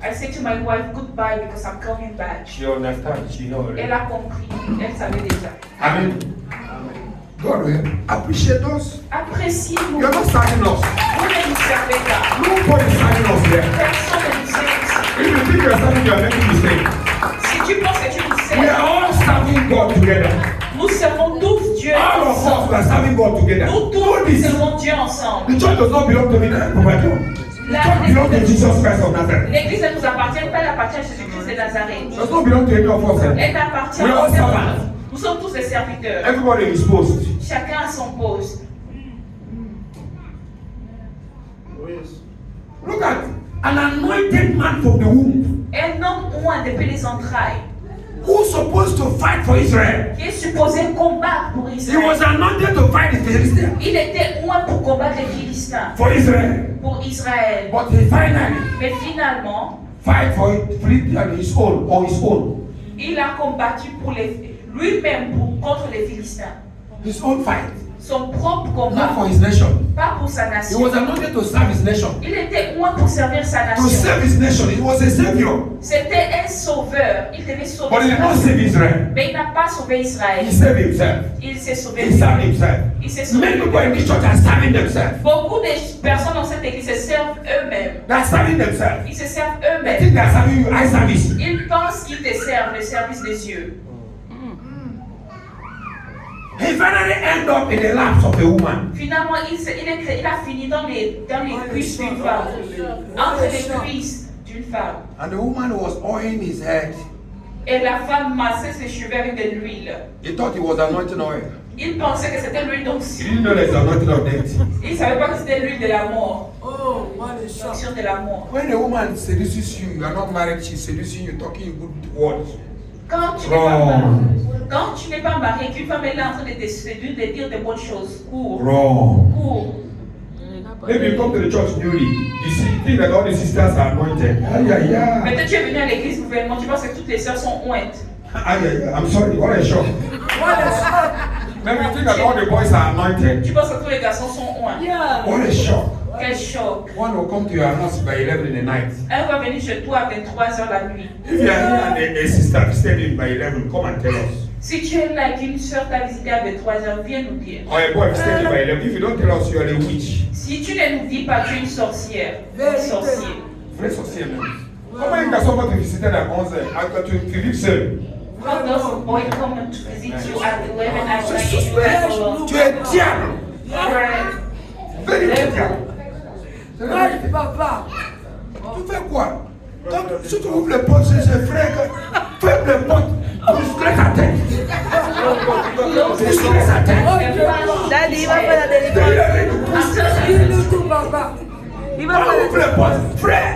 I said to my wife, goodbye because I'm coming back. She understand, she know. Elle a compris, elle savait déjà. Amen. God will appreciate us. Appréciez-nous. You're not serving us. Vous ne nous servez pas. Nobody is serving us here. Personne ne nous sert ici. If you think you're serving, you're making a mistake. Si tu penses que tu nous We sers, are all serving God together. nous servons tous Dieu All of us we ensemble. are serving God together. Nous Know tous this. servons Dieu ensemble. The church does not belong to me, Papa John. The church belongs to Jesus Christ of Nazareth. L'église ne nous appartient pas, elle appartient à Jésus-Christ de Nazareth. It does not belong to any of us. Elle appartient We are all à nous. servants. Nous sommes tous des serviteurs. Everybody is post. Chacun a son poste. Look at an anointed man from the womb Un homme oint depuis les entrailles, who's supposed to fight for Israel. qui est supposé combattre pour He Israël. was anointed to fight the Philistines Il était oint pour combattre les Philistins, for Israel. pour Israël. But he finally Mais finalement, fight for Philistines his own on his own. il a combattu pour lui-même contre les Philistins. His own fight. Son propre Not combat, for his nation. pas pour sa He nation. was anointed to serve his nation. Il était oint pour servir sa To nation. save his nation. He was a savior. C'était un sauveur. Il devait sauver But he sa did not nation. save Israel. Mais il n'a pas sauvé Israël. He saved himself. Il s'est sauvé He served lui-même. himself. Il s'est sauvé Many people in lui-même. this church are serving themselves. Beaucoup de personnes dans cette église se servent eux-mêmes. They are serving themselves. Ils se servent They eux-mêmes. think they are serving you eye service. Ils pensent qu'ils te servent le service des yeux. He finally ended up in the laps of a woman. Finalement, il a fini dans les cuisses d'une femme. Entre les cuisses d'une femme. And the woman was oiling his head. Et la femme massait ses cheveux avec de l'huile. He thought it was anointing oil. Il pensait que c'était l'huile He d'onction. didn't know that it's anointing of death. Il ne savait pas que c'était l'huile de la mort. Oh, what a shock. L'onction de la mort. When a woman seduces you, you are not married, she's seducing you, talking you good words. Quand tu n'es pas marié, quand tu n'es pas marié, qu'une femme est là en train de te séduire, de dire de bonnes choses. Cours. Wrong. Cours. Maybe you come to the church newly. You see, think that all the sisters are anointed. Ay, ay, ay. Maintenant, tu es venu à l'église nouvellement, tu penses que toutes les sœurs sont ointes. Ay, ay, ay. I'm sorry, what a shock. What a shock. Maybe you think that all the boys are anointed. Tu penses que tous les garçons sont oints. Yeah. What a shock. Quel choc. One will come to your house by 11 in the night. Un va venir chez toi à 23h la nuit. If you are here and a sister visited you by 11, come and tell us. Si tu es là et qu'une sœur t'a visité à 23h, viens nous dire. Or a boy visited you by 11. If you don't tell us, you are a witch. Si tu ne nous dis pas, tu es une sorcière. Un sorcier. Vrai sorcier même. Comment un garçon va te visiter à 11 heures? Quand tu vis seul. How does a boy come to visit you at 11 at night and you are alone? Tu es diable. Right. Very diable. Right, papa. Tu fais quoi? Quand, si tu ouvres les portes, c'est frère. Ferme les portes. Bouscule ta tête. Bouscule sa tête. Daddy, il va faire la délivrance. Dis-nous tout, papa. Il va Quand faire on la ouvre les portes, frère.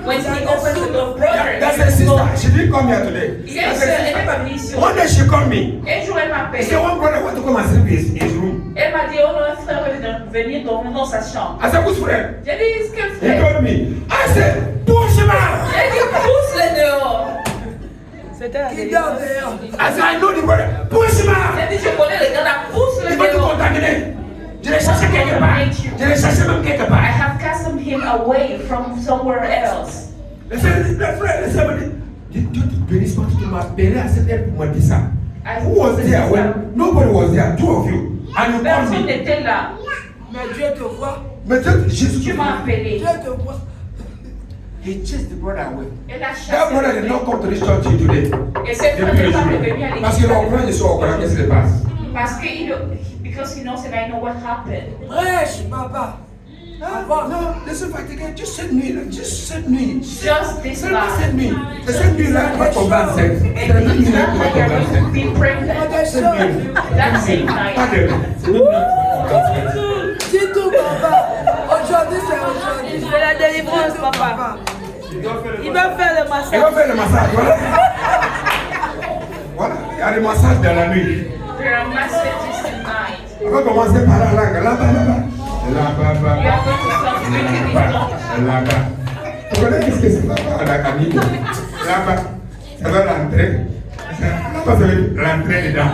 When he opens the door, brother, That's a sister. She didn't come here today. il est seul, elle n'est pas venue ici. One day she called me. Un jour, elle m'a He appelé. said, one brother want to come and sleep in his room. Elle m'a dit, oh non, un frère veut venir dormir dans sa chambre. I said, who's friend? J'ai dit, quel He frère? told me. I said, push him out. J'ai dit, pousse-le dehors. C'était la Qui délivrance. dort dehors. I said, I know the brother. Push him out. J'ai dit, je connais le gars là, pousse-le Il va te dehors. contaminer. Je l'ai cherché quelque part. Je l'ai cherché même quelque I part. have cast him away from somewhere else. Le frère, Dieu te bénisse quand tu m'as appelé à cette heure pour me dire ça. Who was there when nobody was there? Two of you. And you called Personne me. n'était là. Mais Dieu te voit. Mais Jésus Tu m'as appelé. Dieu te voit. He chased the brother away. Elle a That brother chassé. did not come to this church today. Et ce frère n'est pas revenu à Parce qu'il l'église. a compris, je suis au courant, qu'est-ce qui se passe. Parce que because he knows and I know what happened. Prêche, papa. Avant. Non, laissez fatiguer, juste cette nuit, juste cette nuit. Just this Seulement night. cette nuit. Et cette nuit-là, tu vas tomber enceinte. And C'est la même nuit it's là, not tu vas like tomber you're going to enceinte. be pregnant. Cette nuit. That same Pas night. de... Dis tout, papa. Aujourd'hui, c'est aujourd'hui. C'est la délivrance, papa. Il va faire le Il massage. va faire le massage, voilà. Voilà, il y a le massage dans la nuit. There are messages tonight. On va commencer par la langue, là-bas, là-bas. Là-bas, You are going to start speaking in tongues. là-bas. Tu connais qu'est-ce que c'est là-bas, la camille? Là-bas, ça va rentrer. Là-bas, ça veut rentrer dedans.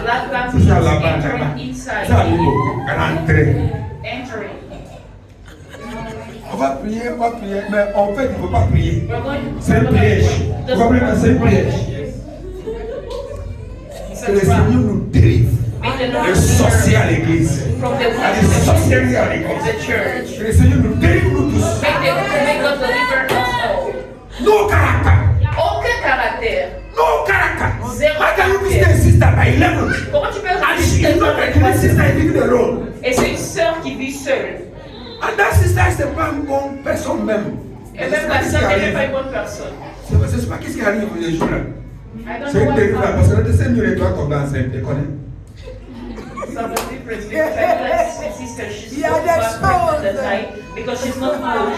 That C'est ça, means là-bas, entering là-bas. inside. Ça, Libo, rentrer. Entering. On va prier, mais en fait, il ne faut pas prier. We're going C'est un piège. Vous comprenez, c'est un piège. Que le Seigneur nous délivre. May the Lord Les sorciers à l'église. from the Il y a des wickedness sorcières à of l'église. the church. Que le Seigneur nous délivre, nous tous. May God deliver us all. No caractère. Aucun caractère. No character. Zéro How can you caractère. visit a sister by 11? Comment tu peux And she résister is not a sister living alone. Et c'est une sœur qui vit seule. And that sister, c'est pas une bonne personne même. Et même la sœur n'est même pas une bonne personne. C'est pas qu'est-ce qui arrive les jours là. I don't C'est know une what délivrance parce happened. que le Seigneur est toi comme dans un, tu connais. Some of the difference because I know that sister she's Yeah, so that's far so the time because she's not good.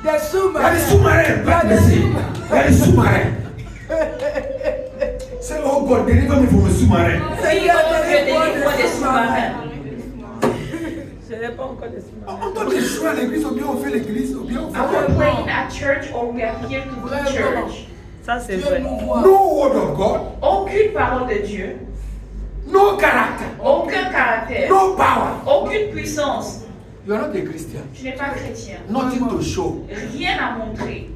Des Il y a sous-marins. des sous-marins, pas de merci. Il y a des sous-marins. C'est oh God, délivre me from a sous-marin. Seigneur Dieu, délivre-moi des sous-marins. Ce n'est pas encore des sous-marins. On doit jouer à l'église, ou bien on fait l'église, ou bien on Are fait. we playing at church or we are here to do church? Ça, c'est Dieu vrai. nous voit. No word of God, Aucune parole de Dieu, no character, aucun caractère, no power. aucune puissance. You are not a Christian. Tu n'es pas chrétien. Nothing to show. Rien à montrer.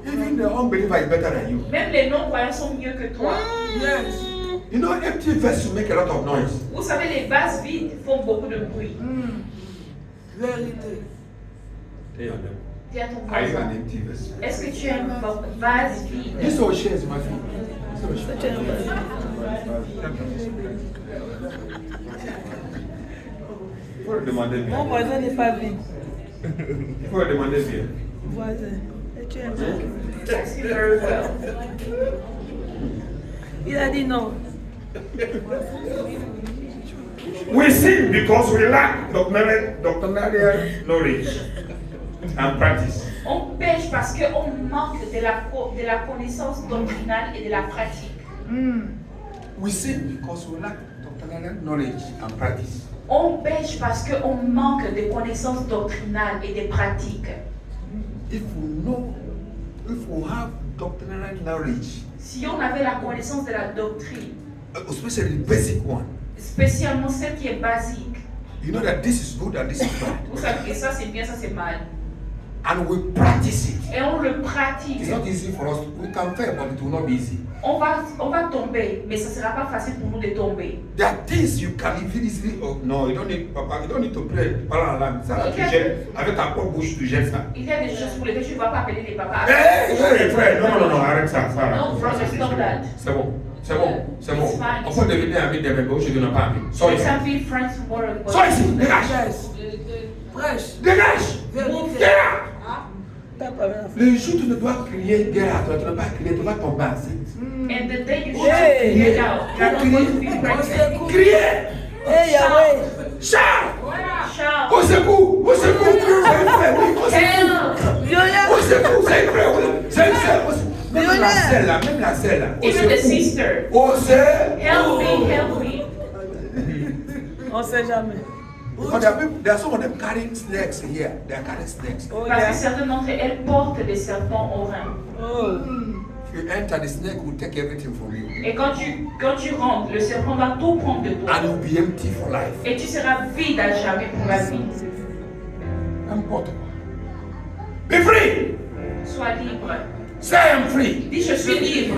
Even the unbeliever is better than you. Même les non-croyants sont mieux que toi. Yes. You know, empty vessels make a lot of noise. Vous savez, les vases vides font beaucoup de bruit. Vérité. Dis à ton Are you an voisin, empty vessel? est-ce que tu es un vase vide? This all shares, my friend. This all shares. Il faut le demander Mon bien. voisin n'est pas vide. Il faut le demander bien. Voisin. Et tu es un Ask you very well. Il a dit non. We sin because we lack doctrinal knowledge and practice. On pêche parce qu'on manque de la connaissance doctrinale et de la pratique. We sin because we lack doctrinal knowledge and practice. On pêche parce qu'on manque de connaissances doctrinales et de pratiques. If we have doctrinal knowledge, Si on avait la connaissance de la doctrine, especially the basic one, spécialement celle qui est basique, you know that this is good and this is bad. vous savez que ça c'est bien, ça c'est mal. And we practice it. Et on le pratique. It's not easy for us. We can fail, but it will not be easy. On va tomber, mais ce ne sera pas facile pour nous de tomber. There are things you can easily. Oh no, you don't need, Papa. You don't need to pray. Parle en langue. Ça, là, tu gères avec ta propre bouche, tu gères ça. Il y a des choses pour lesquelles tu ne vas pas appeler les papas. Hey, frère, non, arrête ça. Non, brother, stop that. C'est bon, c'est bon, c'est bon. It's fine. On peut devenir ami des bébés, je ne donne pas ami. Sois You ici. can be friends tomorrow. but- Sois ici, dégage. Yes. Prêche. Dégage. Vérité. Get out. Tape avec la femme. Le jour où tu ne dois crier, get out, tu ne dois pas crier, tu vas tomber enceinte. And the day you should Hey. get out, you're not going to be On pregnant. s'écoute. Crier. Hey, Yahweh. Shout. Shout. Au secours, au secours. C'est un frère, oui, au secours. Help. Violette. Au secours, c'est un frère, oui. C'est une sœur. Même la sœur là, même la sœur là. Au Even the secours. sister. Au secours. Help me, help me. On ne sait jamais. But there are some of them carrying snakes here. They are carrying snakes. Oh, Parce que yeah. certaines d'entre elles portent des serpents au rein. Oh. If you enter, the snake will take everything from you. Et quand tu rentres, le serpent va tout prendre de toi. And you'll be empty for life. Et tu seras vide à jamais pour la vie. N'importe quoi. Be free. Sois libre. Say I am free. Dis je suis libre.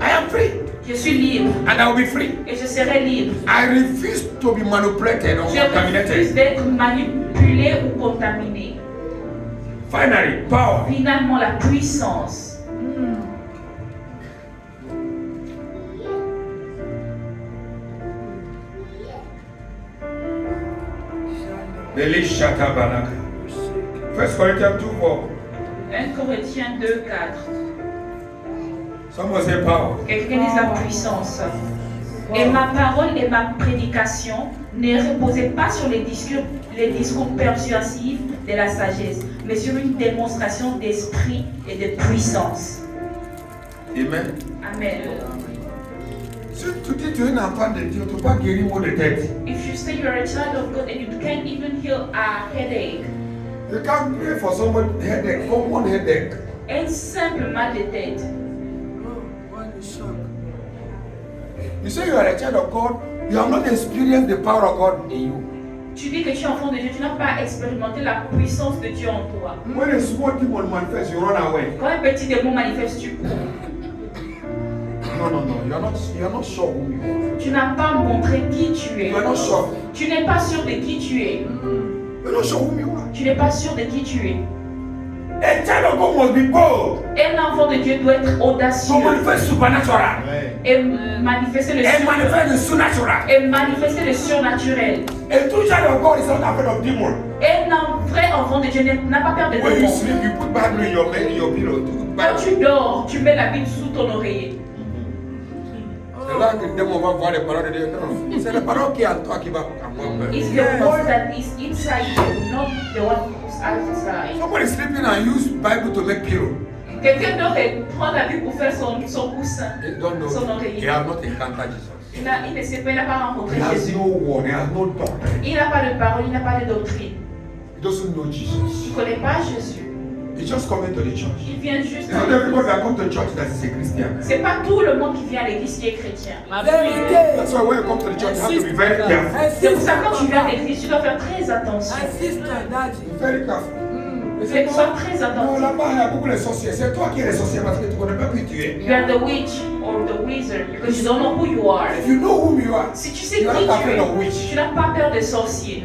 I am free. Je suis libre and I will be free. et je serai libre. I refuse to be manipulated or Je refuse contaminated. d'être manipulé ou contaminé. Finally, power. Finalement, la puissance. Belishata Banaka. 1 Corinthians 2:4. 1 Corinthiens 2, 4. Someone say power. Quelqu'un dise la puissance. Et ma parole et ma prédication ne reposaient pas sur les discours persuasifs de la sagesse, mais sur une démonstration d'esprit et de puissance. Amen. Amen. Si tu dis tu es un enfant de Dieu, tu ne peux pas guérir mot de tête. If you say you're a child of God and you can't even heal a headache, You can't pray for someone headache, common headache. un simple mal de tête, You say you are a child of God, you have not experienced the power of God in you. tu dis que tu es enfant de Dieu, tu n'as pas expérimenté la puissance de Dieu en toi. When a small demon manifests, you run away. Quand un petit démon manifeste, tu cours. No, you are not sure who you are. Tu n'as pas montré qui tu es. You are not sure. Tu n'es pas sûr de qui tu es. You are not sure who you are. Tu n'es pas sûr de qui tu es. A child of God must be bold Un enfant de Dieu doit être audacieux to manifest supernatural et manifester le and manifest the supernatural. et manifester le surnaturel. A true child of God is not afraid of demons. Un vrai enfant de Dieu n'a pas peur des When you démons. sleep, you put Bible in your bed, in your pillow. You put Quand Bible. tu dors, tu mets la Bible sous ton oreiller. C'est là que le démon va voir les paroles de Dieu. Non, c'est les paroles qui est en toi qui va avoir peur. It's the word that is inside you, not the one who's outside. Somebody sleeping and use Bible to make pillow. Quelqu'un d'autre prend la Bible pour faire son coussin, They don't know. son He oreiller. has not encountered Jesus. Il ne sait pas, il n'a pas rencontré He has Jésus. no word. He has no doctrine. Il n'a pas de parole, il n'a pas de doctrine. He doesn't know Jesus. Il ne connaît pas Jésus. He just coming to the church. Il vient juste. It's not everybody that comes to church that is a Christian. C'est pas tout le monde qui vient à l'église qui est chrétien. That's why when you come to the church, you have to be very careful. C'est pour ça que quand tu viens à l'église, tu dois faire très attention. Be very careful. Sois très Non, attentif. là-bas, il y a beaucoup de sorciers. C'est toi qui es le sorcier parce que tu ne connais pas qui tu es. You are the witch or the wizard because you don't know who you are. If you know whom you are, Si tu sais you are qui not tu afraid of es, witch. tu n'as pas peur des sorciers.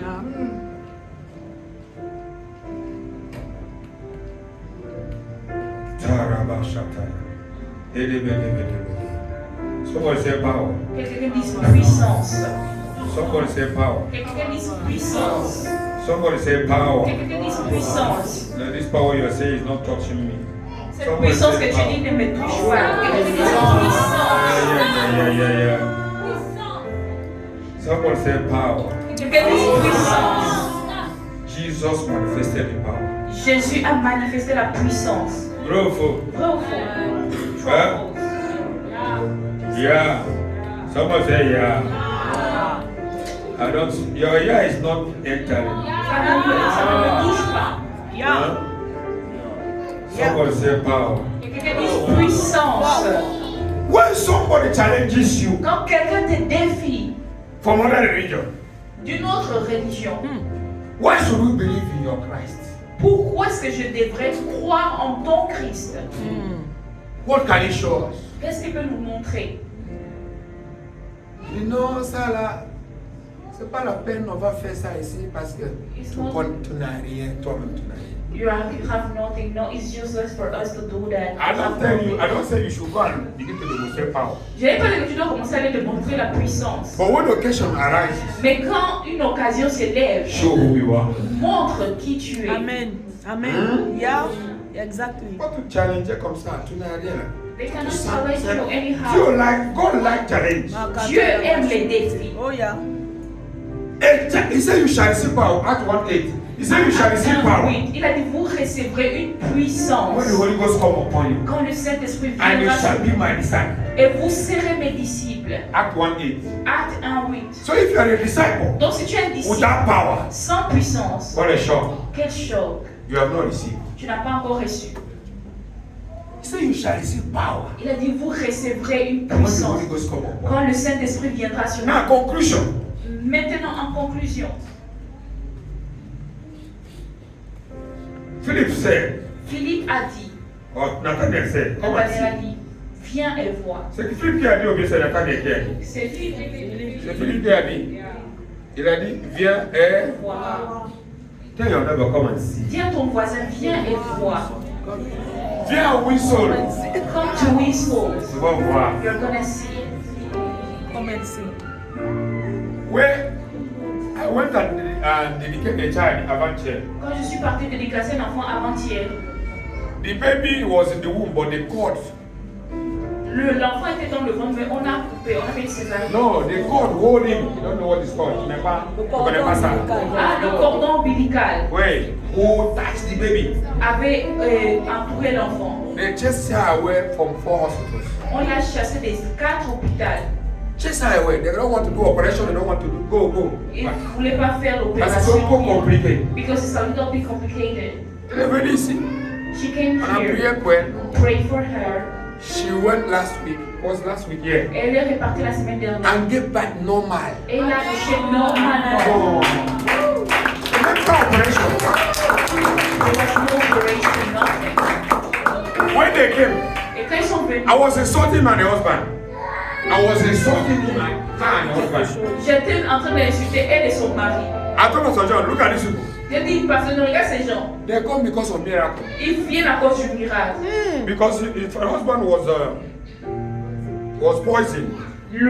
Somebody say power. Quelqu'un dise puissance. Somebody say power. Quelqu'un dise puissance. Somebody say power. Quelqu'un dise puissance. No, this power you are saying is not touching me. Cette puissance que tu dis ne me touche pas. Quelqu'un dise puissance. Yeah. Somebody say power. Quelqu'un dise puissance. Jesus manifested the power. Jésus a manifesté la puissance. Bro, fo. Vrai ou faux? Huh? Yeah. Someone say yeah. I don't. Your yeah is not entering. Ça ne me touche pas. Huh? Somebody say power. Quelqu'un dise puissance. When somebody challenges you Quand quelqu'un te défie from another religion, d'une autre religion, why should we believe in your Christ? pourquoi est-ce que je devrais croire en ton Christ? What can he show us? Qu'est-ce qu'il peut nous montrer? Non, ça là, c'est pas la peine, on va faire ça ici parce que tu n'as rien, toi-même tu n'as rien. You have nothing. No, it's useless for us to do that. I don't say you should go and begin to demonstrate power. Je n'ai pas dit que tu dois commencer à aller démontrer la puissance. But when occasion arises, Mais quand une occasion s'élève, show who you are. montre qui tu es. Amen. Amen. Yeah. Exactly. Pas te challenger comme ça, tu n'as rien. They cannot challenge you anyhow. God like challenge. Dieu aime les défis. Oh yeah. He said you shall receive power. Act 1:8. He said you shall receive power Oui, il a dit vous recevrez une puissance when the Holy Ghost come upon you, quand le Saint-Esprit and you viendra shall sur be vous. my disciple. Et vous serez mes disciples. Act 1:8. Acte 1:8. So if you are a disciple Donc si tu es un disciple without power, sans puissance, what a shock! quel choc. You have not received. Tu n'as pas encore reçu. He said you shall receive power Il a dit vous recevrez une when the puissance Holy Ghost come upon quand you. le Saint-Esprit viendra sur Now, vous. conclusion. Maintenant, en conclusion, Philip said, Philippe a dit, or Nathaniel said, come and Nathanaël a see. dit, viens et vois. C'est Philippe qui a dit ou bien c'est la qui a dit? C'est Philippe. C'est Philippe qui a dit. Il a dit, viens et Vois. Tell your neighbor, come and see. Dis à ton voisin, viens et vois. Viens à Windsor. Come to Winslow. Tu vas voir. You're gonna see. Come and see. Where I went and dedicated a child avant-hier. Quand je suis partie dédicacer un enfant avant-hier, The baby was in the womb, but the cord. l'enfant était dans le ventre, mais on a coupé, on a fait une césarienne. No, the cord hold him. You don't know what it's called. Tu connais pas ça. Ah, le cordon ombilical Wait, who touched the baby? avait entouré l'enfant. They chased her away from 4 hospitals. On l'a chassé des 4 hôpitaux. Chase her away. They don't want to do operation. They don't want to do go. Ils ne voulaient pas faire Parce que c'est un peu l'opération compliqué. because it's a little bit complicated. Elle est venue ici. She came On a prié here, pour elle. prayed for her. She went last week. Was last week, yeah. Elle est repartie la semaine dernière. And gave back normal. Et elle a accouché normalement. Oh. Même pas operation. There was no operation, nothing. When they came, Et quand ils sont venus, I was insulting my husband. I was insulting him and her husband. j'étais en train d'insulter elle et son mari. I told Pastor John, look at these people. J'ai dit, parce que regarde ces gens. They come because of miracle. Ils viennent à cause du miracle. Because if her husband was poisoned,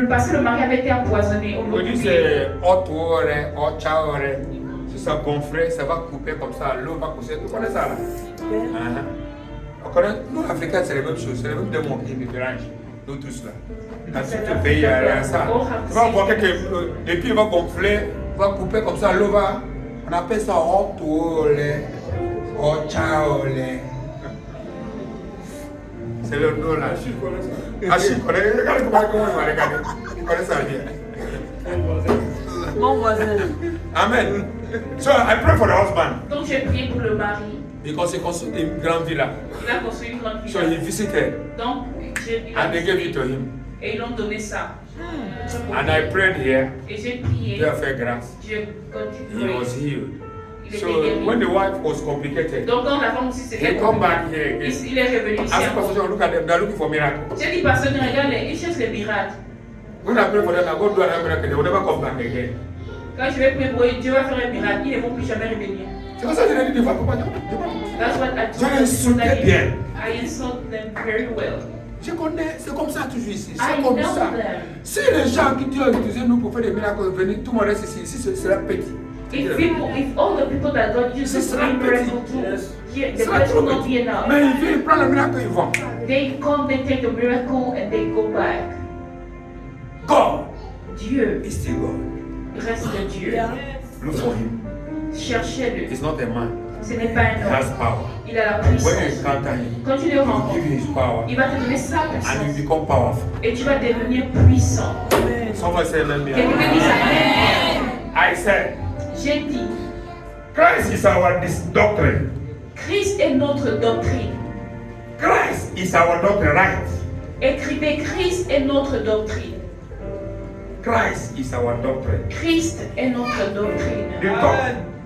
Parce que le mari avait été empoisonné. On we l'a dit tué. c'est hot water, hot shower. Si ça gonfle, ça va couper comme ça, l'eau va pousser. Tu connais ça là? On connaît, nous Africains c'est la même chose, c'est le même démon qui nous dérange, nous tous là. Dans ce pays, il y a ça. Tu vas voir que et puis il va gonfler, va couper comme ça, l'eau va. On appelle ça hot water, hot shower. C'est le nom là. Achille connaît, regarde comment il va regarder. Il connaît ça bien. Mon voisin. Amen. So I pray for the husband. Donc j'ai prié pour le mari. Because he constructed a grand villa. Il a construit une grande So he villa. visited Donc il a and they gave it to him. et ils l'ont donné ça. And I prayed here. Et j'ai prié. Dieu a fait grâce. Dieu He continue. was healed. Il était So guéri. when the wife was complicated, Donc quand la femme aussi he s'était come back here again. il est revenu ici. As Pastor John, look at them. They're looking for miracle. J'ai dit, parce que regarde, ils cherchent les miracles. When I pray for them, I go do another miracle. They will never come back again. Quand je vais prier pour eux, Dieu va faire un miracle. Ils ne vont plus jamais revenir. C'est pour ça que je l'ai dit, va pas. That's what I Je told les them. insultais bien. I insult them very well. Je connais, c'est comme ça toujours ici. I C'est comme know ça. them. Si les gens qui Dieu a utilisé nous pour faire des miracles, venir, tout le monde reste ici. Ici, c'est la petite. If all the people that God uses C'est to la bring petite. miracle to, yeah, the C'est la place trop will not be petite. enough. Mais ils viennent prendre le miracle, ils vont. They come, they take the miracle, and they go back. God Dieu is still God. reste Dieu. Look for him. Cherchez-le. He's not a man. Ce n'est pas He un has homme. power. Il a la When you puissance. encounter him, Quand tu le he will rencontres, give you his power il va te donner sa and you puissance. become powerful. Et tu vas devenir puissant. Someone say amen. Quelqu'un dit Amen. I said, J'ai dit, Christ is our doctrine. Christ est notre doctrine. Christ is our doctrine, right? Écrivez, Christ est notre doctrine. Christ is our doctrine. Christ est notre doctrine.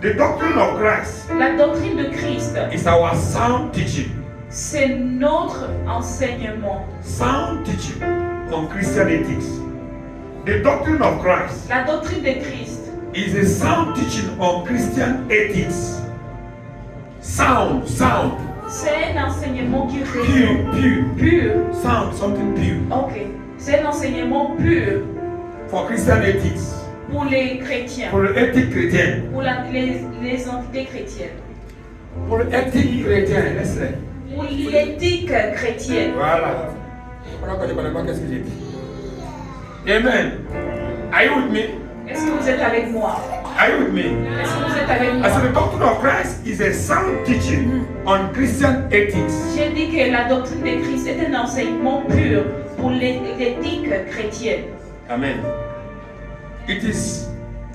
The doctrine of Christ La doctrine de Christ, is our sound teaching. c'est notre enseignement. Sound teaching on Christian ethics. The doctrine of Christ La doctrine de Christ, is a sound teaching on Christian ethics. Sound. c'est un enseignement qui Pure. résonne. Pur. Sound, something pure. Ok. C'est un enseignement pur For Christian ethics. pour les chrétiens, Pour l'éthique chrétienne. pour les entités chrétiennes, Pour l'éthique chrétienne, laisse-le. pour l'éthique chrétienne. Voilà. Voilà que je ne connais pas qu'est-ce que j'ai dit. Amen. Are you with me? Est-ce que vous êtes avec moi? Are you with me? Est-ce que vous êtes avec I said the moi? doctrine of Christ is a sound teaching on Christian ethics. J'ai dit que la doctrine de Christ est un enseignement pur pour l'éthique chrétienne. Amen. It is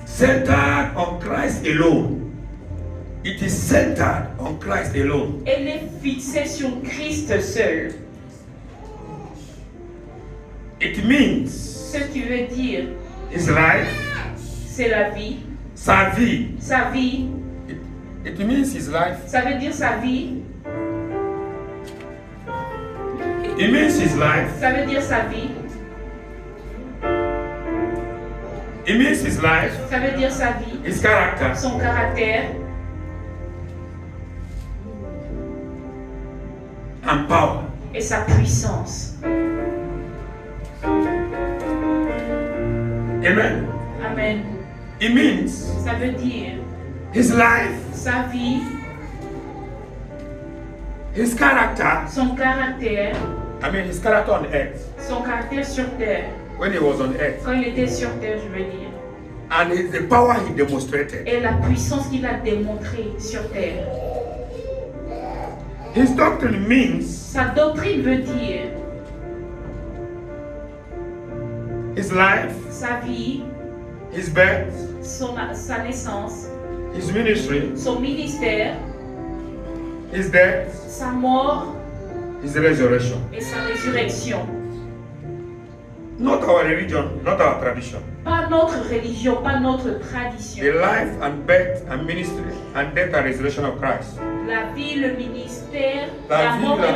centered on Christ alone. It is centered on Christ alone. Elle est fixée sur Christ seul. It means Ce qui veut dire, his life, c'est la vie. sa vie. Sa vie, It means his life, ça veut dire sa vie. It means his life. Ça veut dire sa vie. It means his life, Ça veut dire sa vie, his character, son caractère and power. et sa puissance. Amen. Amen. It means Ça veut dire his life, sa vie, his character. son caractère, His character on earth son caractère sur terre. when he was on earth, Quand il était sur terre, je veux dire. and the power he demonstrated. Et la puissance qu'il a démontrée sur terre. His doctrine means Sa doctrine veut dire his life, sa vie, his birth, sa naissance, his ministry, son ministère, his death, sa mort his resurrection. et sa résurrection. Not our religion, not our tradition. Pas notre religion, pas notre The tradition. life and birth and ministry and death and resurrection of Christ. La vie, le ministère, La la mort et vie,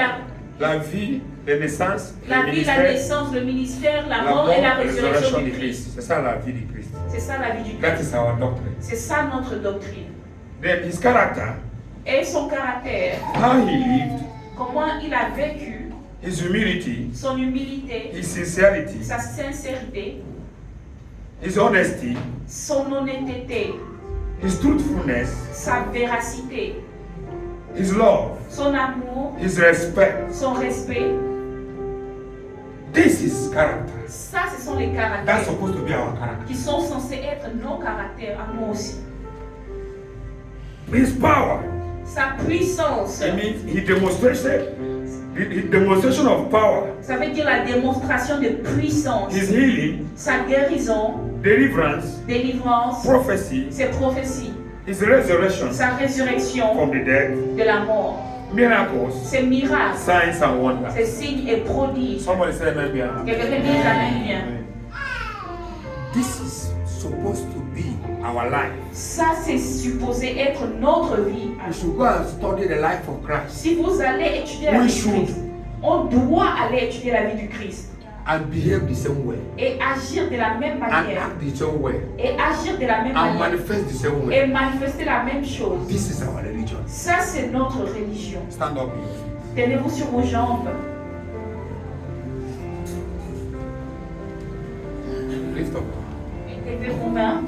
la la vie, la naissance, La le vie, la ministère, naissance, le ministère, la la mort mort et la et la résurrection résurrection du de Christ. Christ. C'est ça la vie du Christ. C'est ça la vie du That Christ. is our doctrine. C'est ça notre doctrine. Then his character, Et son caractère, how he lived, comment il a vécu, his humility, son humilité, his sincerity, sa sincérité, his honesty, son honnêteté, his truthfulness, sa véracité, his love, son amour, his respect. son respect. This is character. Ça, ce sont les That's caractères supposed to be our character. qui sont censés être nos caractères à nous aussi. His power. Sa puissance, It means he demonstrated the demonstration of power. ça veut dire la démonstration de puissance, His healing, sa guérison, deliverance, délivrance, prophecy, ses prophéties, his resurrection sa résurrection from the dead, de la mort, miracles, ses miracles, signs and wonders. ses signes et prodiges. Somebody say amen. Bien. Quelqu'un dit Amen bien. This is supposed to be our life. Ça, c'est supposé être notre vie. We should go and study the life of Christ Si vous allez étudier la We vie du should. Christ, on doit aller étudier la vie du Christ and behave the same way et agir de la même and manière act the same way et agir de la même and manière manifest the same et way. manifester la même chose. This is our religion. Ça, c'est notre religion. Stand up. Tenez-vous sur vos jambes. Lift up. Levez vos mains.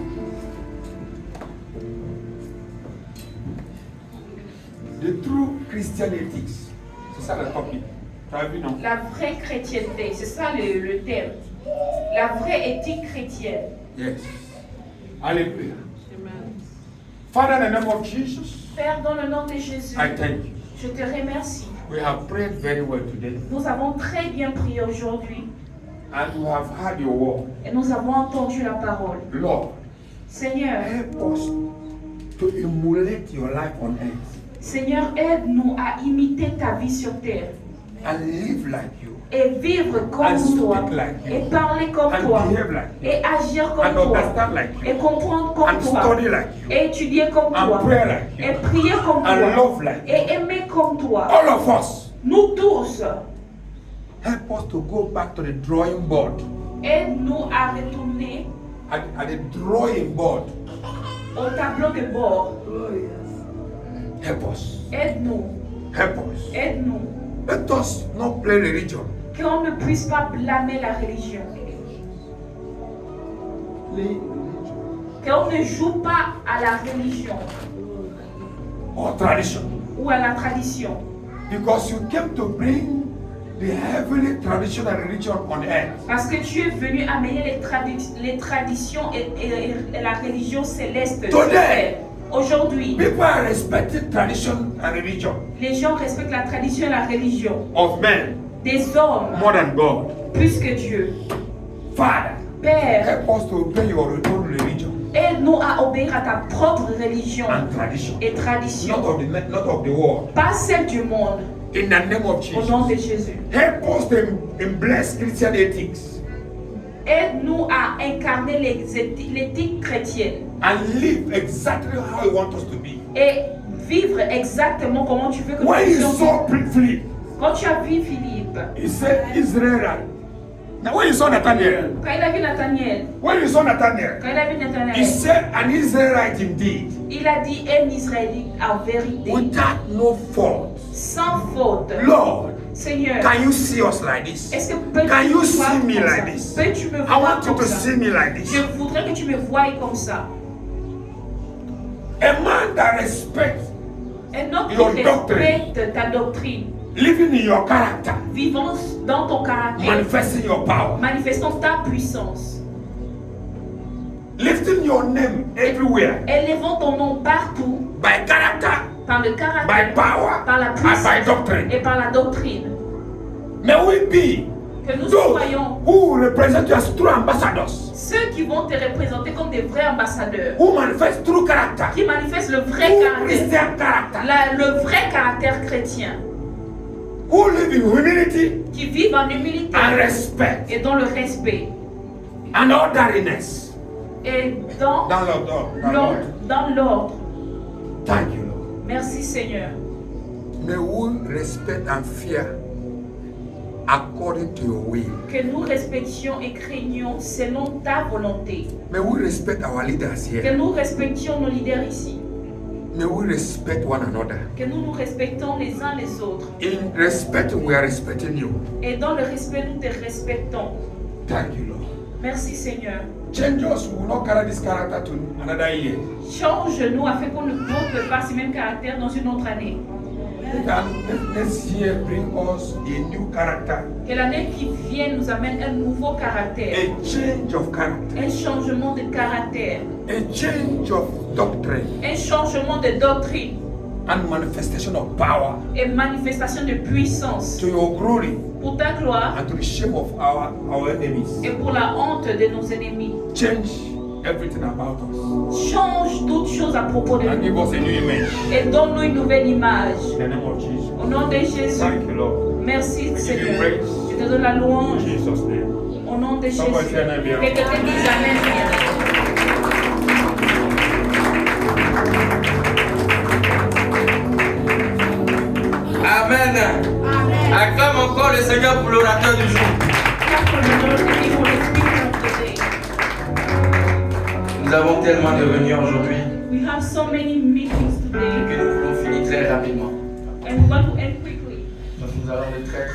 The true Christian ethics. C'est ça le topic. Tu as vu, non? La vraie chrétienté, c'est ça le terme. La vraie éthique chrétienne. Yes. Hallelujah. Father, in the name of Jesus, Père, dans le nom de Jésus, I thank you. je te remercie. We have prayed very well today, Nous avons très bien prié aujourd'hui and we have heard your word. et nous avons entendu la parole. Lord, Seigneur, help us to emulate your life on earth Seigneur, aide-nous à imiter ta vie sur terre and live like you et vivre and comme toi speak like you et parler comme and toi behave like you et agir and comme toi understand like et you comprendre comme and toi study like you et étudier comme and toi pray like you et prier comme and toi love like you. et aimer comme toi. All of us, Nous tous, help us to go back to the drawing board. aide-nous à retourner At the drawing board. au tableau de bord. Help us. Aide-nous, Help us. aide-nous, Let us not play religion. qu'on ne puisse pas blâmer la religion, qu'on ne joue pas à la religion Or tradition. ou à la tradition. Because you came to bring the heavenly tradition and religion on earth. Parce que tu es venu amener les traditions et la religion céleste sur Today. terre. Aujourd'hui, People are respecting tradition and religion les gens respectent la tradition et la religion of men des hommes more than God. plus que Dieu. Father, Père, help us to obey your own religion aide-nous à obéir à ta propre religion and tradition, et tradition, not of the world. pas celle du monde, In the name of au nom de Jesus, Jésus. help us to embrace Christian ethics Aide-nous à incarner l'éthique chrétienne and live exactly how you want us to be. et vivre exactement comment tu veux que When nous you puissions saw vivre. Philip, Quand tu as vu Philippe, Philippe. He said, Israel. Now when you saw Nathaniel, Quand il a vu Nathaniel, when you saw Nathaniel, quand il a vu he Nathanaël, said, an Israelite indeed, il a dit un Israélite en vérité, without no fault. sans faute. Lord, Seigneur, can you see us like this? est-ce que peux-tu Can you me voir see me comme ça? like this? Peux-tu me I voir want you comme to ça? see me like Je this. voudrais que tu me voies comme ça. A man that respects Un homme Your qui doctrine. respecte ta doctrine, living in your character, vivant dans ton caractère, manifesting your power, manifestant ta puissance, lifting your name everywhere élevant ton nom partout by character, par le by caractère, power, par la and by puissance doctrine. et par la doctrine. May we be Que nous those soyons who represent you as true ambassadors, ceux qui vont te représenter comme des vrais ambassadeurs, who manifest true character, qui manifestent le vrai true caractère, Christian character, le vrai caractère chrétien, who live in humility qui vivent en humilité and respect et dans le respect and orderliness. et dans Lord. l'ordre. Thank you, Lord. Merci Seigneur. May we respect and fear according to your will. Que nous respections et craignions selon ta volonté. May we respect our leaders Que here. nous respections nos leaders ici. May we respect one another. Que nous nous respectons les uns les autres. In respect, we are respecting you. Et dans le respect, nous te respectons. Thank you, Lord. Merci Seigneur. Change us. We will not carry this character to another year. Change-nous afin qu'on ne montre pas ce même caractère dans une autre année. Let next year bring us a new character, Que l'année qui vient nous amène un nouveau caractère. a change of character, Un changement de caractère. a change of doctrine, Un changement de doctrine. and manifestation of power Et manifestation de puissance. to your glory Pour ta gloire and to the shame of our enemies. et pour la honte de nos ennemis. Change everything about us Change toutes choses à propos de and give nous. us a new image. Et donne-nous une nouvelle image. In the name of Jesus. Au nom de Jésus. Thank you, Lord. Merci give you Seigneur. praise. Je te donne la In louange. Jesus' name. Au nom de Jésus. Somebody say amen, bien. Que quelqu'un dise Amen. Bien. Amen. Acclame encore le Seigneur pour l'orateur du jour. Clap for the Lord and give him the speaker of the day. Nous avons tellement de réunions aujourd'hui We have so many meetings que today nous voulons finir très rapidement. and we want to end quickly. Donc nous avons de très